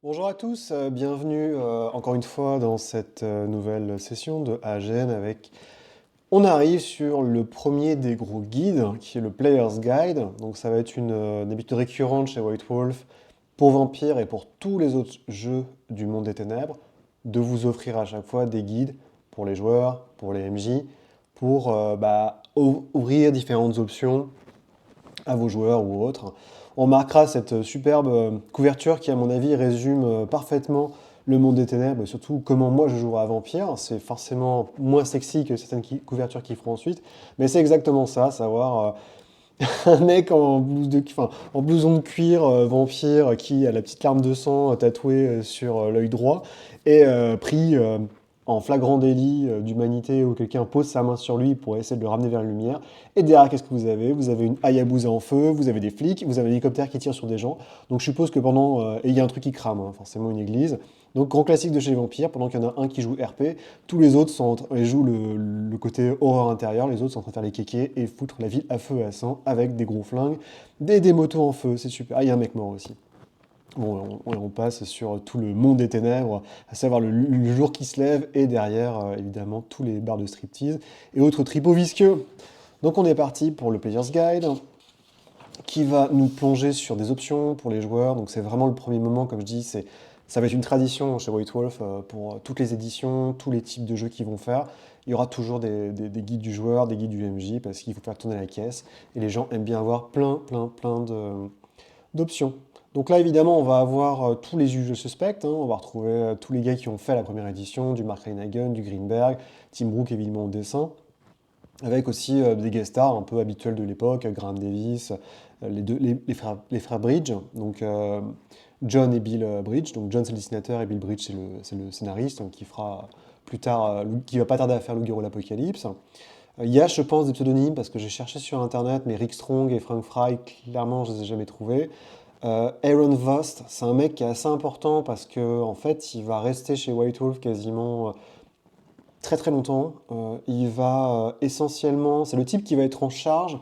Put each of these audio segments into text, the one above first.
Bonjour à tous, bienvenue encore une fois dans cette nouvelle session de AGN avec... On arrive sur le premier des gros guides qui est le Player's Guide. Donc ça va être une habitude récurrente chez White Wolf pour Vampire et pour tous les autres jeux du monde des ténèbres de vous offrir à chaque fois des guides pour les joueurs, pour les MJ, pour ouvrir différentes options à vos joueurs ou autres. On marquera cette superbe couverture qui, à mon avis, résume parfaitement le monde des ténèbres, et surtout comment moi je jouerai à Vampire. C'est forcément moins sexy que certaines couvertures qu'ils feront ensuite, mais c'est exactement ça, savoir un mec en blouson de cuir vampire qui a la petite larme de sang tatouée sur l'œil droit et pris en flagrant délit d'humanité où quelqu'un pose sa main sur lui pour essayer de le ramener vers la lumière. Et derrière, qu'est-ce que vous avez? Vous avez une Hayabusa en feu, vous avez des flics, vous avez un hélicoptère qui tire sur des gens. Donc je suppose que pendant... et il y a un truc qui crame, hein, forcément une église. Donc grand classique de chez les vampires, pendant qu'il y en a un qui joue RP, tous les autres ils jouent le côté horreur intérieure, les autres sont en train de faire les kékés et foutre la ville à feu et à sang avec des gros flingues, des motos en feu, c'est super. Ah, il y a un mec mort aussi. Bon, on passe sur tout le monde des ténèbres, à savoir le jour qui se lève et derrière, évidemment, tous les bars de striptease et autres tripots visqueux. Donc on est parti pour le Player's Guide qui va nous plonger sur des options pour les joueurs. Donc c'est vraiment le premier moment, comme je dis, ça va être une tradition chez White Wolf pour toutes les éditions, tous les types de jeux qu'ils vont faire. Il y aura toujours des guides du joueur, des guides du MJ, parce qu'il faut faire tourner la caisse. Et les gens aiment bien avoir plein d'options. Donc là, évidemment, on va avoir tous les usuels suspects, hein. On va retrouver tous les gars qui ont fait la première édition, du Mark Reinhagen, du Greenberg, Tim Brook évidemment au dessin avec aussi des guest stars un peu habituels de l'époque, Graham Davis, les frères Bridge, donc John et Bill Bridge. Donc John c'est le dessinateur et Bill Bridge c'est le scénariste qui fera plus tard, qui va pas tarder à faire Loup-garou l'Apocalypse. Il y a, je pense, des pseudonymes parce que j'ai cherché sur internet, mais Rick Strong et Frank Fry, clairement, je les ai jamais trouvés. Aaron Vost, c'est un mec qui est assez important parce que en fait, il va rester chez White Wolf quasiment très longtemps. Il va essentiellement, c'est le type qui va être en charge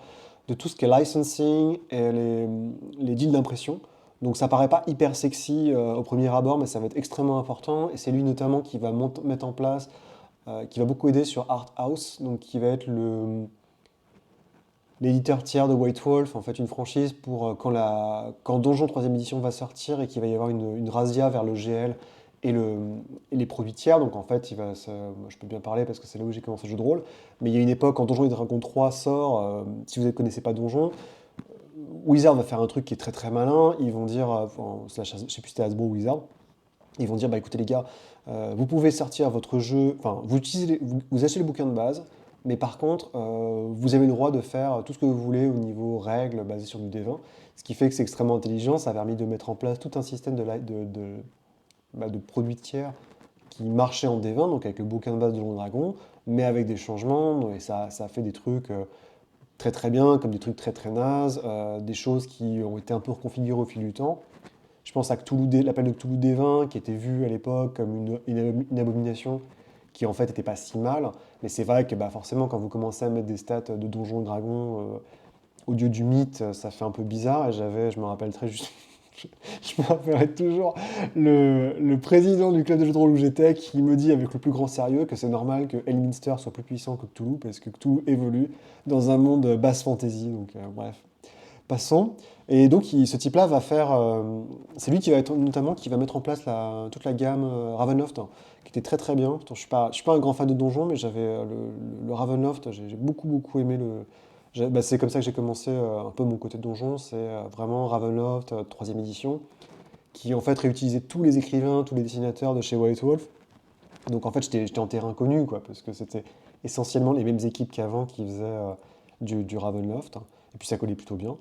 de tout ce qui est licensing et les deals d'impression. Donc ça paraît pas hyper sexy au premier abord, mais ça va être extrêmement important. Et c'est lui notamment qui va mettre en place, qui va beaucoup aider sur Art House, donc qui va être l'éditeur tiers de White Wolf, en fait une franchise pour quand Donjon 3 édition va sortir et qu'il va y avoir une razzia vers le GL et, et les produits tiers. Donc en fait, moi, je peux bien parler parce que c'est là où j'ai commencé le jeu de rôle. Mais il y a une époque, quand Donjon et Dragon 3 sort, si vous ne connaissez pas Donjon, Wizard va faire un truc qui est très malin. Ils vont dire, je sais plus si c'était Hasbro ou Wizard, ils vont dire, bah écoutez les gars, vous pouvez sortir votre jeu, enfin vous, vous achetez le bouquin de base, mais par contre, vous avez le droit de faire tout ce que vous voulez au niveau règles basées sur du D20, ce qui fait que c'est extrêmement intelligent, ça a permis de mettre en place tout un système de produits tiers qui marchait en D20, donc avec le bouquin de base de Donjons et Dragon, mais avec des changements, et ça a fait des trucs très bien, comme des trucs très nazes, des choses qui ont été un peu reconfigurées au fil du temps. Je pense à l'appel de Cthulhu des Vins, qui était vu à l'époque comme une abomination, qui en fait était pas si mal. Mais c'est vrai que bah, forcément, quand vous commencez à mettre des stats de Donjons et Dragons au lieu du mythe, ça fait un peu bizarre. Et je me rappelle très juste, je me rappellerai toujours le président du club de jeux de rôle où j'étais qui me dit avec le plus grand sérieux que c'est normal que Elminster soit plus puissant que Cthulhu, parce que Cthulhu évolue dans un monde basse fantasy. Donc bref. Passons. Et donc, ce type-là va faire. C'est lui qui va être notamment qui va mettre en place toute la gamme Ravenloft, hein, qui était très bien. Pourtant, je suis pas un grand fan de donjons, mais j'avais le Ravenloft, j'ai beaucoup aimé bah, c'est comme ça que j'ai commencé un peu mon côté donjon. C'est vraiment Ravenloft, troisième édition, qui en fait réutilisait tous les écrivains, tous les dessinateurs de chez White Wolf. Donc en fait, j'étais en terrain connu, quoi, parce que c'était essentiellement les mêmes équipes qu'avant qui faisaient du Ravenloft, hein. Et puis ça collait plutôt bien.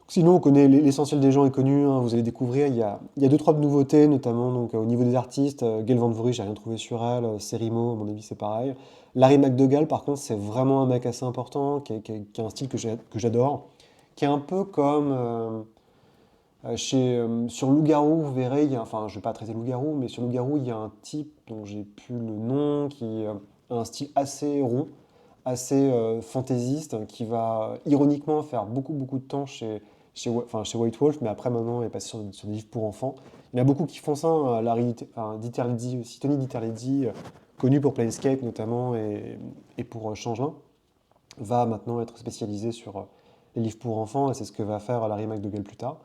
Sinon, on connaît l'essentiel des gens est connu, hein, vous allez découvrir. Il y a deux, trois nouveautés, notamment donc, au niveau des artistes. Gail Van Vory, j'ai rien trouvé sur elle. Serimo, à mon avis, c'est pareil. Larry McDougall, par contre, c'est vraiment un mec assez important, qui a un style que j'adore, qui est un peu comme sur Loup-garou, vous verrez, enfin, je vais pas traiter Loup-garou, mais sur Loup-garou, il y a un type dont j'ai plus le nom, qui a un style assez rond, assez fantaisiste, qui va ironiquement faire beaucoup de temps chez chez White Wolf, mais après maintenant, il est passé sur des livres pour enfants. Il y en a beaucoup qui font ça, hein, Diterledi aussi, Tony Diterledi, connu pour Planescape notamment, et pour Changelin, va maintenant être spécialisé sur les livres pour enfants, et c'est ce que va faire Larry McDougall plus tard.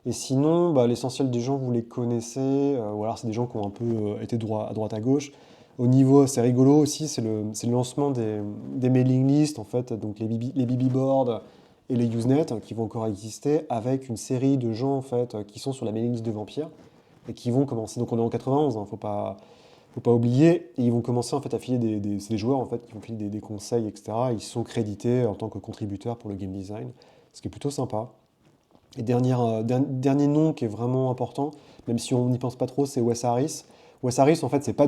Et sinon, bah, l'essentiel des gens, vous les connaissez, ou alors c'est des gens qui ont un peu été à droite à gauche. Au niveau, c'est rigolo aussi, c'est le lancement des mailing lists, en fait, donc les BB boards et les Usenet, qui vont encore exister, avec une série de gens, en fait, qui sont sur la mailing list de Vampire, et qui vont commencer, donc on est en 91, faut pas oublier, et ils vont commencer en fait à filer c'est des joueurs en fait qui vont filer des conseils, etc. Ils sont crédités en tant que contributeurs pour le game design, ce qui est plutôt sympa. Et dernier nom qui est vraiment important, même si on n'y pense pas trop, c'est Wes Harris. Wes Harris, en fait, c'est pas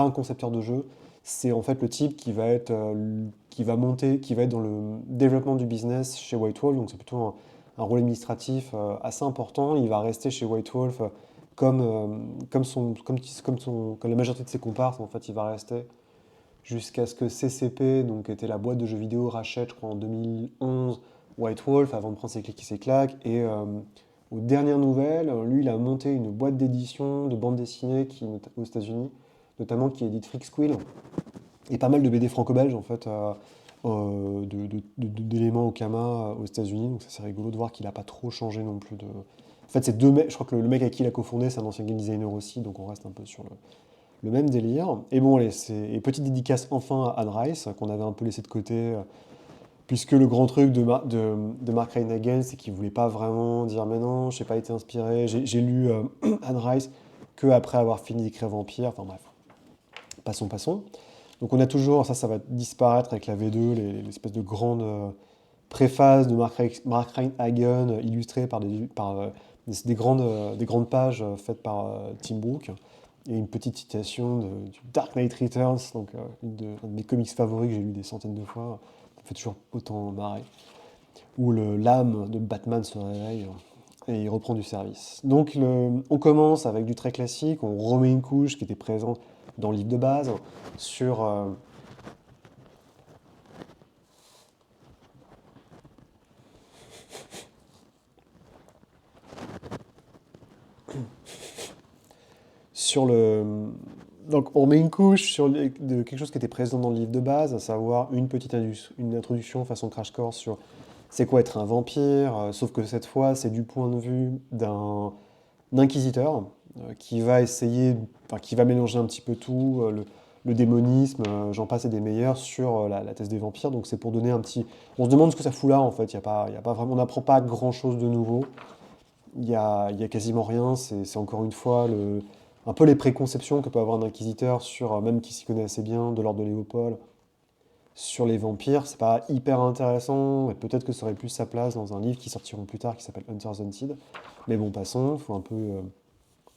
un concepteur de jeu. C'est en fait le type qui va monter, qui va être dans le développement du business chez White Wolf. Donc c'est plutôt un rôle administratif assez important. Il va rester chez White Wolf comme, comme la majorité de ses comparses. En fait, il va rester jusqu'à ce que CCP, donc qui était la boîte de jeux vidéo, rachète, je crois, en 2011, White Wolf, avant de prendre ses clics et ses claques. Et aux dernières nouvelles, lui, il a monté une boîte d'édition de bande dessinée aux États-Unis, notamment qui édite Freak Squill, et pas mal de BD franco-belges, en fait, d'éléments Okama aux États-Unis. Donc ça, c'est rigolo de voir qu'il n'a pas trop changé non plus de. En fait, c'est deux mecs. Je crois que le mec avec qui il a cofondé, c'est un ancien game designer aussi, donc on reste un peu sur le même délire. Et bon, allez, et petite dédicace enfin à Anne Rice, qu'on avait un peu laissé de côté, puisque le grand truc de Mark Reinagen, c'est qu'il voulait pas vraiment dire mais non, je n'ai pas été inspiré, j'ai lu Anne Rice que après avoir fini d'écrire Vampire, enfin bref, passons. Donc on a toujours, ça va disparaître avec la V2, l'espèce de grande préface de Mark Reinagen illustrée par des grandes pages faites par Tim Brooke. Et une petite citation du Dark Knight Returns, donc un de mes comics favoris que j'ai lu des centaines de fois, ça me fait toujours autant marrer, où l'âme de Batman se réveille et il reprend du service. Donc on commence avec du très classique, on remet une couche qui était présente dans le livre de base, sur, sur le... Donc on met une couche de quelque chose qui était présent dans le livre de base, à savoir une introduction façon crash course sur c'est quoi être un vampire, sauf que cette fois c'est du point de vue d'un inquisiteur qui va essayer, enfin, qui va mélanger un petit peu tout, le démonisme, j'en passe et des meilleurs, sur la thèse des vampires. Donc c'est pour donner un petit... On se demande ce que ça fout là en fait, il y a pas vraiment, on n'apprend pas grand-chose de nouveau. Il y a quasiment rien, c'est encore une fois un peu les préconceptions que peut avoir un inquisiteur sur, même qui s'y connaît assez bien, de l'ordre de Léopold, sur les vampires. C'est pas hyper intéressant, et peut-être que ça aurait plus sa place dans un livre qui sortiront plus tard qui s'appelle Hunter's Hunted. Mais bon, passons, il faut un peu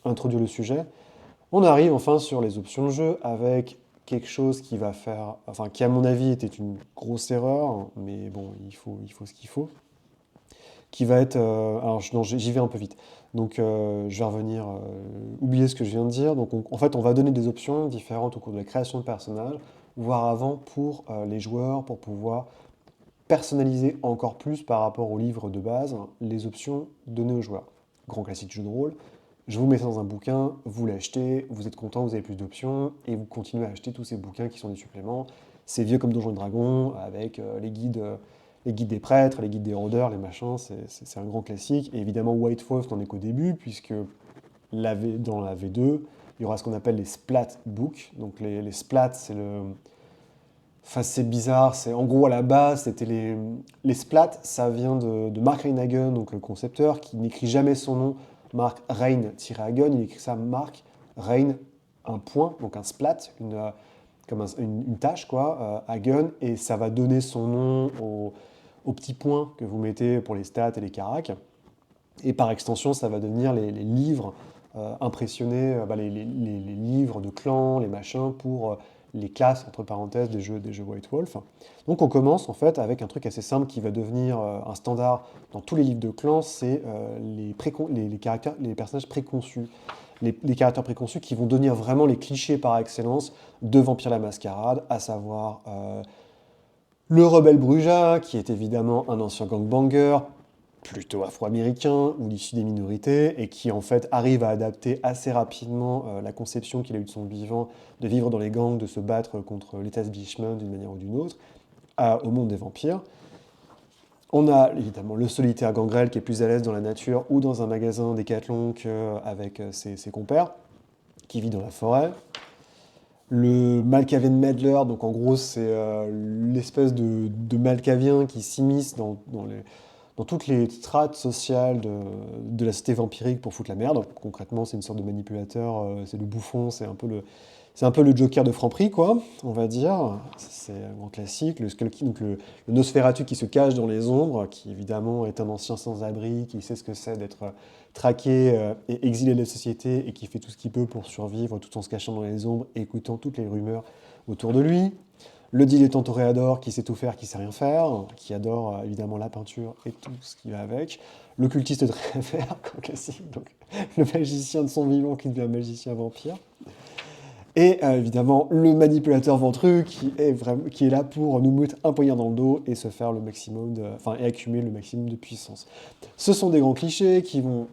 introduire le sujet. On arrive enfin sur les options de jeu avec quelque chose qui va faire, enfin qui à mon avis était une grosse erreur, mais bon, il faut ce qu'il faut, qui va être, alors non, j'y vais un peu vite, donc je vais revenir, oublier ce que je viens de dire, donc en fait on va donner des options différentes au cours de la création de personnages, voire avant pour les joueurs, pour pouvoir personnaliser encore plus par rapport au livre de base les options données aux joueurs. Grand classique du jeu de rôle, je vous mets ça dans un bouquin, vous l'achetez, vous êtes content, vous avez plus d'options, et vous continuez à acheter tous ces bouquins qui sont des suppléments. C'est vieux comme Donjons et Dragons, avec les guides des prêtres, les guides des rôdeurs, les machins, c'est un grand classique. Et évidemment, White Wolf n'en est qu'au début, puisque dans la V2, il y aura ce qu'on appelle les splat books. Donc les splats, c'est le... Enfin, c'est bizarre, en gros à la base, c'était les splats, ça vient de Mark Reinagen, donc le concepteur, qui n'écrit jamais son nom, Mark Rein-Hagen, il écrit ça Mark Rein, un point, donc un splat, comme une tâche, quoi, Hagen, et ça va donner son nom aux petits points que vous mettez pour les stats et les caracs. Et par extension, ça va devenir les livres impressionnés, les livres de clans, les machins pour les classes, entre parenthèses, des jeux White Wolf. Donc on commence en fait avec un truc assez simple qui va devenir un standard dans tous les livres de clans, c'est les personnages préconçus. Les caractères préconçus qui vont devenir vraiment les clichés par excellence de Vampire la Mascarade, à savoir le rebelle Bruja, qui est évidemment un ancien gangbanger, plutôt afro-américain ou issu des minorités, et qui en fait arrive à adapter assez rapidement la conception qu'il a eue de son vivant, de vivre dans les gangs, de se battre contre l'établissement d'une manière ou d'une autre, au monde des vampires. On a évidemment le solitaire gangrel qui est plus à l'aise dans la nature ou dans un magasin Décathlon qu'avec ses compères, qui vit dans la forêt. Le Malkavian Meddler, donc en gros c'est l'espèce de Malkavien qui s'immisce dans toutes les strates sociales de la cité vampirique pour foutre la merde. Concrètement, c'est une sorte de manipulateur, c'est le bouffon, c'est un peu le Joker de Franprix, quoi, on va dire. C'est un grand classique. Le Skull King, donc le Nosferatu qui se cache dans les ombres, qui évidemment est un ancien sans-abri, qui sait ce que c'est d'être traqué et exilé de la société, et qui fait tout ce qu'il peut pour survivre tout en se cachant dans les ombres et écoutant toutes les rumeurs autour de lui. Le dilettante toréador qui sait tout faire, qui sait rien faire, qui adore évidemment la peinture et tout ce qui va avec. Le cultiste de Trévère, comme classique, donc le magicien de son vivant qui devient magicien vampire. Et évidemment le manipulateur ventru qui est là pour nous mettre un poignard dans le dos et se faire le maximum et accumuler le maximum de puissance. Ce sont des grands clichés qui vont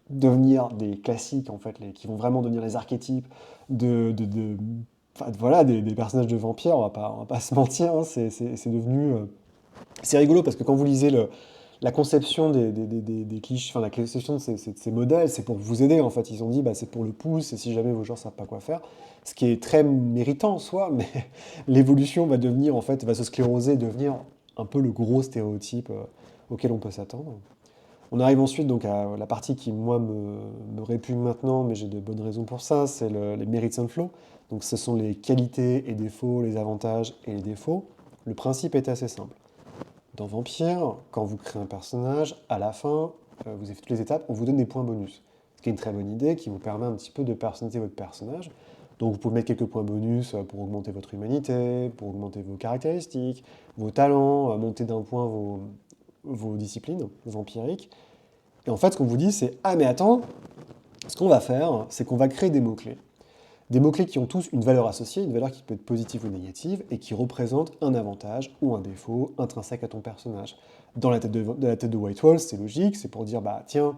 devenir des classiques en fait, qui vont vraiment devenir les archétypes voilà, des personnages de vampires, on va pas se mentir, hein, c'est devenu... c'est rigolo parce que quand vous lisez la conception des clichés, enfin la conception de ces modèles, c'est pour vous aider en fait. Ils ont dit bah, c'est pour le pouce et si jamais vos joueurs savent pas quoi faire, ce qui est très méritant en soi, mais l'évolution va devenir en fait, va se scléroser, devenir un peu le gros stéréotype auquel on peut s'attendre. On arrive ensuite donc à la partie qui moi me répugne maintenant, mais j'ai de bonnes raisons pour ça, c'est les merits and flow. Donc ce sont les qualités et défauts, les avantages et les défauts. Le principe est assez simple. Dans Vampire, quand vous créez un personnage, à la fin, vous avez fait toutes les étapes, on vous donne des points bonus. Ce qui est une très bonne idée, qui vous permet un petit peu de personnaliser votre personnage. Donc vous pouvez mettre quelques points bonus pour augmenter votre humanité, pour augmenter vos caractéristiques, vos talents, monter d'un point vos disciplines vampiriques. Et en fait, ce qu'on vous dit, c'est « Ah mais attends, ce qu'on va faire, c'est qu'on va créer des mots-clés. Des mots-clés qui ont tous une valeur associée, une valeur qui peut être positive ou négative, et qui représentent un avantage ou un défaut intrinsèque à ton personnage. Dans la tête de White Walls, c'est logique, c'est pour dire, bah tiens,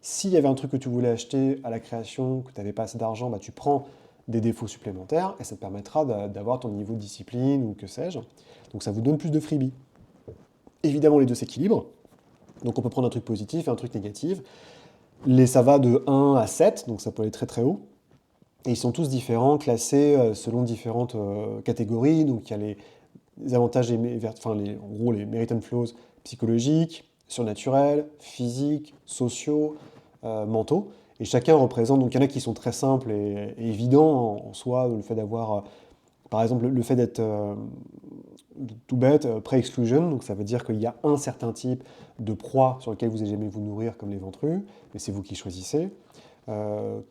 s'il y avait un truc que tu voulais acheter à la création, que tu n'avais pas assez d'argent, bah tu prends des défauts supplémentaires, et ça te permettra d'avoir ton niveau de discipline, ou que sais-je. Donc ça vous donne plus de freebies. Évidemment, les deux s'équilibrent, donc on peut prendre un truc positif et un truc négatif. Ça va de 1 à 7, donc ça peut aller très très haut. Et ils sont tous différents, classés selon différentes catégories. Donc il y a les avantages, en gros les merit and flows psychologiques, surnaturels, physiques, sociaux, mentaux. Et chacun représente, donc il y en a qui sont très simples et évidents en soi, le fait d'avoir, par exemple, le fait d'être tout bête, pré-exclusion, donc ça veut dire qu'il y a un certain type de proie sur lequel vous aimez vous nourrir, comme les ventrus, mais c'est vous qui choisissez.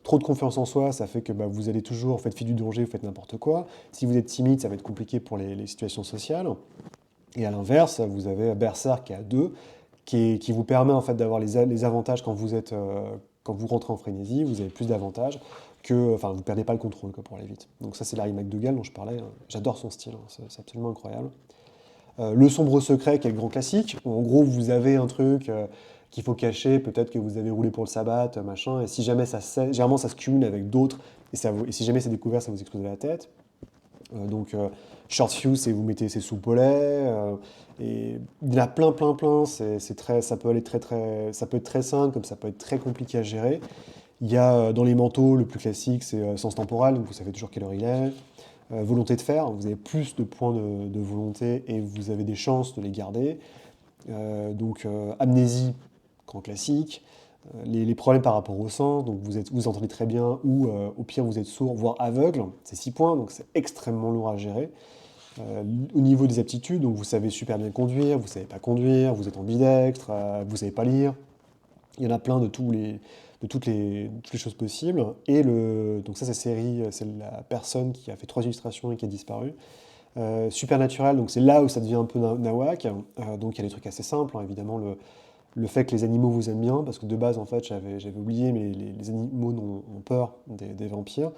Trop de confiance en soi, ça fait que bah, vous allez toujours, faites fi du danger, vous faites n'importe quoi. Si vous êtes timide, ça va être compliqué pour les situations sociales. Et à l'inverse, vous avez Berserk qui est à 2, qui vous permet en fait d'avoir les avantages quand vous rentrez en frénésie, vous avez plus d'avantages enfin, vous ne perdez pas le contrôle quoi, pour aller vite. Donc ça, c'est Larry McDougall dont je parlais. J'adore son style, hein, c'est absolument incroyable. Le sombre secret, qui est le grand classique, où en gros, vous avez un truc qu'il faut cacher, peut-être que vous avez roulé pour le sabbat, machin, et si jamais généralement ça se cumule avec d'autres, et si jamais c'est découvert, ça vous explose la tête. Short fuse, c'est vous mettez ses sous-polets, et il y en a plein, ça peut être très simple, comme ça peut être très compliqué à gérer. Il y a dans les manteaux, le plus classique, c'est sens temporal, donc vous savez toujours quelle heure il est. Volonté de faire, vous avez plus de points de volonté et vous avez des chances de les garder. Amnésie, grand classique. Les problèmes par rapport au sang, donc vous entendez très bien ou au pire vous êtes sourd, voire aveugle, c'est 6 points, donc c'est extrêmement lourd à gérer. Au niveau des aptitudes, donc vous savez super bien conduire, vous savez pas conduire, vous êtes ambidextre, vous savez pas lire. Il y en a plein de toutes les choses possibles. Donc ça, c'est la personne qui a fait 3 illustrations et qui a disparu. Supernatural, donc c'est là où ça devient un peu nawak. Donc il y a des trucs assez simples, hein, évidemment, le fait que les animaux vous aiment bien, parce que de base, en fait, j'avais oublié, mais les animaux ont peur des vampires.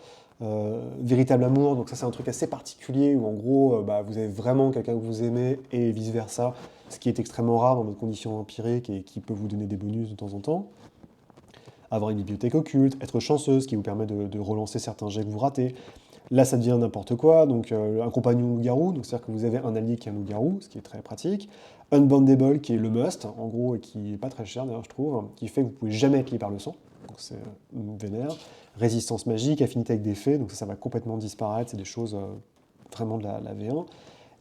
Véritable amour, donc ça c'est un truc assez particulier où en gros bah, vous avez vraiment quelqu'un que vous aimez et vice-versa, ce qui est extrêmement rare dans votre condition empirique et qui peut vous donner des bonus de temps en temps. Avoir une bibliothèque occulte, être chanceuse, ce qui vous permet de relancer certains jets que vous ratez. Là, ça devient n'importe quoi, donc un compagnon loup-garou, donc c'est-à-dire que vous avez un allié qui est un loup-garou, ce qui est très pratique. Unbondable, qui est le must, en gros, et qui est pas très cher d'ailleurs, je trouve, qui fait que vous pouvez jamais être lié par le sang, donc c'est vénère. Résistance magique, affinité avec des fées, donc ça va complètement disparaître, c'est des choses vraiment de la V1.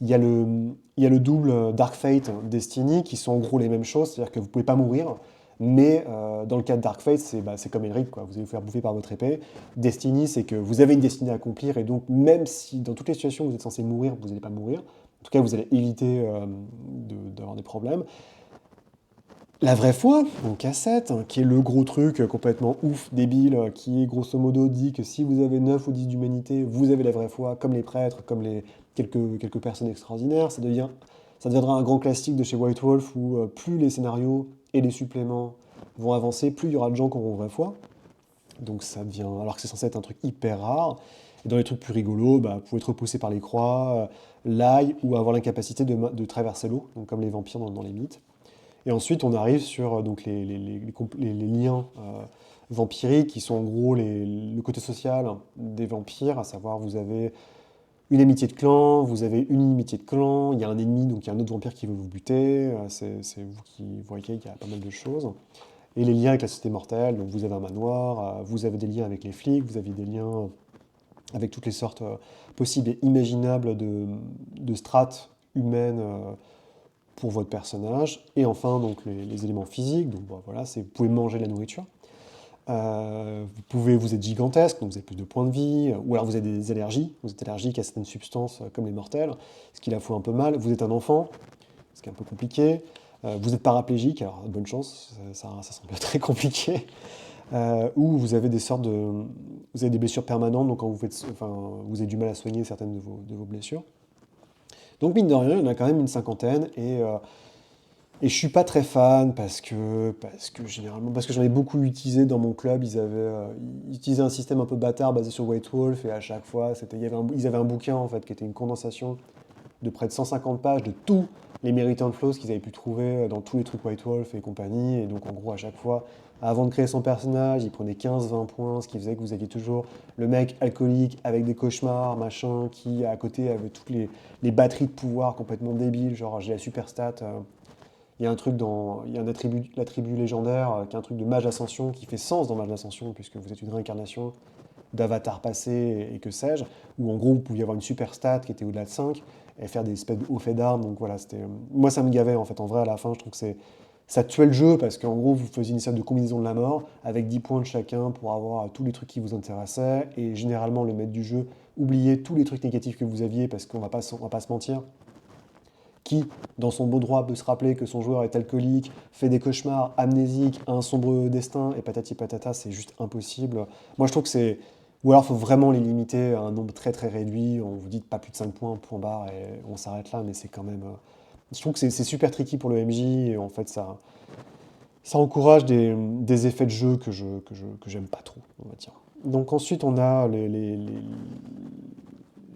Il y a le double Dark Fate, Destiny, qui sont en gros les mêmes choses, c'est-à-dire que vous pouvez pas mourir, mais dans le cas de Dark Fate, c'est comme Elric, quoi. Vous allez vous faire bouffer par votre épée. Destiny, c'est que vous avez une destinée à accomplir, et donc même si dans toutes les situations où vous êtes censé mourir, vous n'allez pas mourir, en tout cas vous allez éviter d'avoir des problèmes. La vraie foi, donc cassette, qui est le gros truc complètement ouf, débile, qui est grosso modo dit que si vous avez 9 ou 10 d'humanité, vous avez la vraie foi, comme les prêtres, comme quelques personnes extraordinaires. Ça deviendra un grand classique de chez White Wolf où plus les scénarios et les suppléments vont avancer, plus il y aura de gens qui auront vraie foi. Donc ça devient, alors que c'est censé être un truc hyper rare. Et dans les trucs plus rigolos, bah, vous pouvez être repoussé par les croix, l'ail, ou avoir l'incapacité de traverser l'eau, donc comme les vampires dans les mythes. Et ensuite, on arrive sur donc les liens vampiriques, qui sont en gros le côté social des vampires, à savoir vous avez une amitié de clan, vous avez une inimitié de clan, il y a un ennemi, donc il y a un autre vampire qui veut vous buter, c'est vous qui voyez qu'il y a pas mal de choses. Et les liens avec la société mortelle, donc vous avez un manoir, vous avez des liens avec les flics, vous avez des liens avec toutes les sortes possibles et imaginables de strates humaines pour votre personnage. Et enfin, donc les éléments physiques. Donc bon, voilà, vous pouvez manger de la nourriture. Vous êtes gigantesque, donc vous avez plus de points de vie, ou alors vous avez des allergies, vous êtes allergique à certaines substances comme les mortels, ce qui la fout un peu mal. Vous êtes un enfant, ce qui est un peu compliqué. Vous êtes paraplégique, alors bonne chance, ça semble très compliqué. Ou vous avez vous avez des blessures permanentes, donc quand vous avez du mal à soigner certaines de vos blessures. Donc mine de rien, il y en a quand même une cinquantaine, et je suis pas très fan parce que j'en ai beaucoup utilisé dans mon club. Ils utilisaient un système un peu bâtard basé sur White Wolf, et à chaque fois, ils avaient un bouquin en fait qui était une condensation de près de 150 pages de tous les Meridian Flows qu'ils avaient pu trouver dans tous les trucs White Wolf et compagnie. Et donc en gros, à chaque fois, avant de créer son personnage, il prenait 15-20 points, ce qui faisait que vous aviez toujours le mec alcoolique avec des cauchemars, machin, qui à côté avait toutes les batteries de pouvoir complètement débiles, genre j'ai la super stat. Il y a un truc il y a un attribut, l'attribut légendaire, qui est un truc de mage ascension, qui fait sens dans mage ascension, puisque vous êtes une réincarnation d'avatar passé et que sais-je, où en gros vous pouviez avoir une super stat qui était au-delà de 5 et faire des espèces de hauts faits d'armes. Donc voilà, moi ça me gavait en fait. En vrai, à la fin, je trouve que ça tuait le jeu parce qu'en gros vous faisiez une sorte de combinaison de la mort avec 10 points de chacun pour avoir tous les trucs qui vous intéressaient, et généralement le maître du jeu oubliait tous les trucs négatifs que vous aviez, parce on va pas se mentir, qui, dans son beau droit, peut se rappeler que son joueur est alcoolique, fait des cauchemars, amnésique, a un sombre destin, et patati patata, c'est juste impossible. Moi, je trouve que c'est... Ou alors, il faut vraiment les limiter à un nombre très très réduit. On vous dit pas plus de 5 points, point barre, et on s'arrête là, mais c'est quand même... Je trouve que c'est super tricky pour le MJ, et en fait, ça encourage des effets de jeu que j'aime pas trop, on va dire. Donc ensuite, on a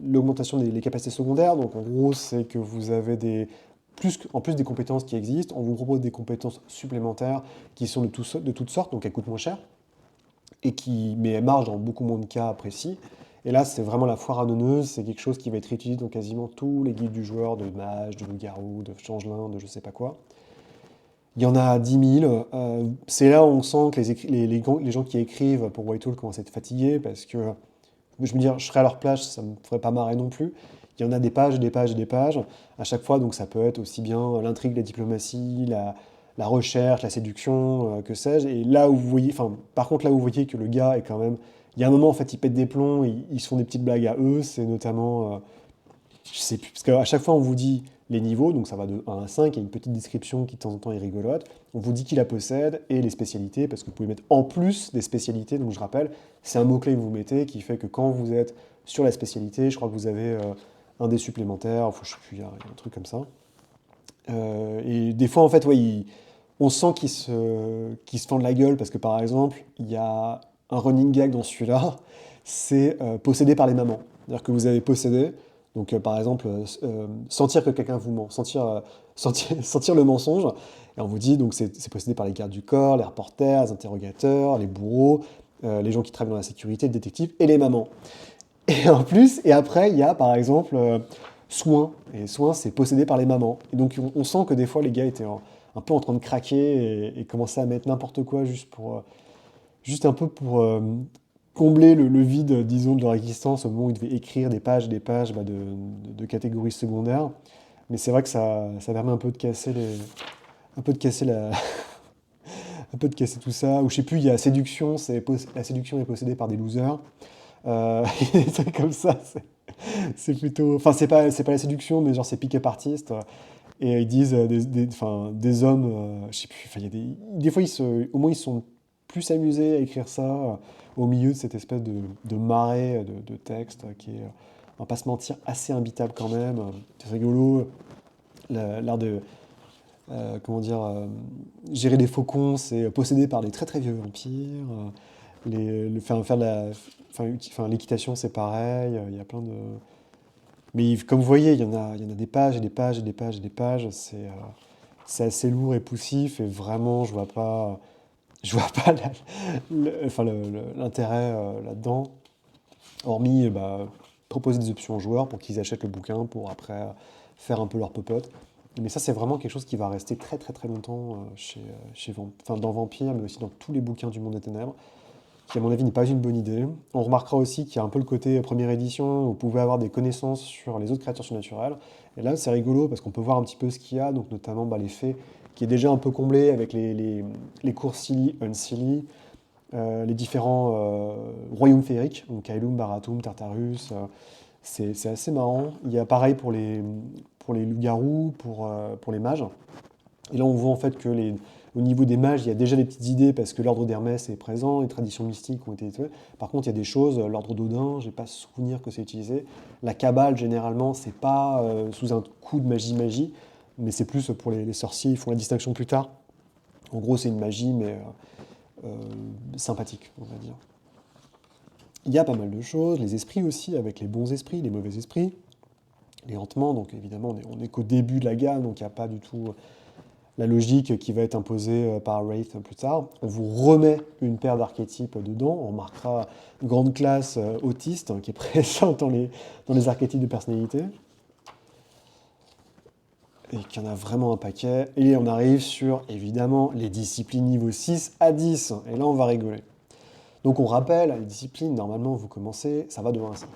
l'augmentation des capacités secondaires. Donc en gros, c'est que vous avez en plus des compétences qui existent, on vous propose des compétences supplémentaires qui sont de toutes sortes, donc elles coûtent moins cher, mais elles marchent dans beaucoup moins de cas précis. Et là, c'est vraiment la foire annonneuse, c'est quelque chose qui va être utilisé dans quasiment tous les guides du joueur, de mage, de loup-garou, de changelin, de je sais pas quoi. Il y en a 10 000. C'est là où on sent que les gens qui écrivent pour Whitehall commencent à être fatigués, parce que je me dis, je serais à leur place, ça me ferait pas marrer non plus. Il y en a des pages et des pages et des pages à chaque fois, donc ça peut être aussi bien l'intrigue, la diplomatie, la recherche, la séduction, que sais-je. Et là où vous voyez, enfin, par contre, là où vous voyez que le gars est quand même. Il y a un moment, en fait, ils pètent des plombs, ils se font des petites blagues à eux, c'est notamment. Je sais plus, parce qu'à chaque fois, on vous dit les niveaux, donc ça va de 1 à 5, il y a une petite description qui de temps en temps est rigolote. On vous dit qui la possède et les spécialités, parce que vous pouvez mettre en plus des spécialités, donc je rappelle, c'est un mot-clé que vous mettez qui fait que quand vous êtes sur la spécialité, je crois que vous avez un dé supplémentaire, enfin, je sais plus, il y a un truc comme ça. Et des fois, en fait, ouais, On sent qu'ils se fendent la gueule parce que par exemple, il y a un running gag dans celui-là, c'est possédé par les mamans. C'est-à-dire que vous avez possédé, donc par exemple, sentir que quelqu'un vous ment, sentir le mensonge, et on vous dit donc c'est possédé par les gardes du corps, les reporters, les interrogateurs, les bourreaux, les gens qui travaillent dans la sécurité, les détectives et les mamans. Et en plus, et après, il y a par exemple soin. Et soin, c'est possédé par les mamans. Et donc on sent que des fois les gars étaient un peu en train de craquer et commençaient à mettre n'importe quoi juste un peu pour combler le vide, disons, de leur existence au moment où ils devaient écrire des pages et des pages de catégories secondaires. Mais c'est vrai que ça permet un peu de casser un peu de casser un peu de casser tout ça. Ou je sais plus, il y a séduction, la séduction est possédée par des losers. Des trucs comme ça, c'est plutôt. Enfin, c'est pas la séduction, mais genre c'est pick-up artist. Et ils disent enfin, des hommes, je sais plus, enfin, il y a des fois, au moins ils sont plus amusés à écrire ça au milieu de cette espèce de marée de textes qui est, on va pas se mentir, assez imbitable quand même. C'est rigolo, l'art de, comment dire, gérer des faucons, c'est possédé par des très très vieux vampires. Faire l'équitation, c'est pareil, il y a plein de. Mais comme vous voyez, il y en a des pages et des pages et des pages et des pages. C'est assez lourd et poussif et vraiment, je vois pas enfin, l'intérêt là-dedans, hormis proposer des options aux joueurs pour qu'ils achètent le bouquin pour après faire un peu leur popote. Mais ça, c'est vraiment quelque chose qui va rester très très très longtemps enfin, dans Vampire, mais aussi dans tous les bouquins du Monde des Ténèbres, qui à mon avis n'est pas une bonne idée. On remarquera aussi qu'il y a un peu le côté première édition, où vous pouvez avoir des connaissances sur les autres créatures surnaturelles. Et là, c'est rigolo parce qu'on peut voir un petit peu ce qu'il y a, donc notamment les fées, qui est déjà un peu comblé avec les cours Silly, Unsilly, les différents royaumes féeriques, donc Kaelum, Baratum, Tartarus. C'est assez marrant. Il y a pareil pour les loups-garous, pour les mages. Et là, on voit en fait que au niveau des mages, il y a déjà des petites idées parce que l'ordre d'Hermès est présent, les traditions mystiques ont été étudiées. Par contre, il y a des choses, l'ordre d'Odin, j'ai pas souvenir que c'est utilisé. La Kabbale, généralement, c'est pas sous un coup de magie, mais c'est plus pour les sorciers, ils font la distinction plus tard. En gros, c'est une magie, mais sympathique, on va dire. Il y a pas mal de choses, les esprits aussi, avec les bons esprits, les mauvais esprits, les hantements, donc évidemment, on est qu'au début de la gamme, donc il n'y a pas du tout la logique qui va être imposée par Wraith plus tard. On vous remet une paire d'archétypes dedans. On marquera une grande classe autiste qui est présente dans les archétypes de personnalité. Et qu'il y en a vraiment un paquet. Et on arrive sur, évidemment, les disciplines niveau 6 à 10. Et là, on va rigoler. Donc on rappelle, les disciplines, normalement, vous commencez, ça va de 1 à 5.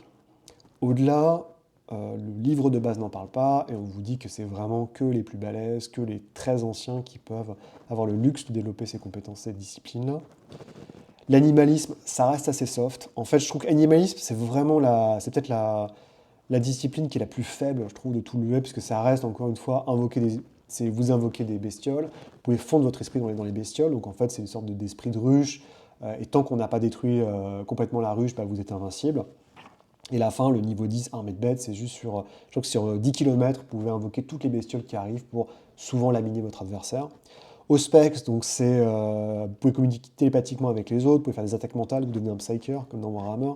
Au-delà, le livre de base n'en parle pas, et on vous dit que c'est vraiment que les plus balèzes, que les très anciens qui peuvent avoir le luxe de développer ces compétences, ces disciplines-là. L'animalisme, ça reste assez soft. En fait, je trouve qu'animalisme, c'est peut-être la discipline qui est la plus faible, je trouve, de tout le web, parce que ça reste, encore une fois, vous invoquez des bestioles, vous pouvez fondre votre esprit dans les bestioles, donc en fait, c'est une sorte d'esprit de ruche, et tant qu'on n'a pas détruit complètement la ruche, vous êtes invincible. Et la fin, le niveau 10, 1 mètre bête, c'est juste je crois que sur 10 km, vous pouvez invoquer toutes les bestioles qui arrivent pour souvent laminer votre adversaire. Au specs, donc vous pouvez communiquer télépathiquement avec les autres, vous pouvez faire des attaques mentales, vous devenez un psyker, comme dans Warhammer.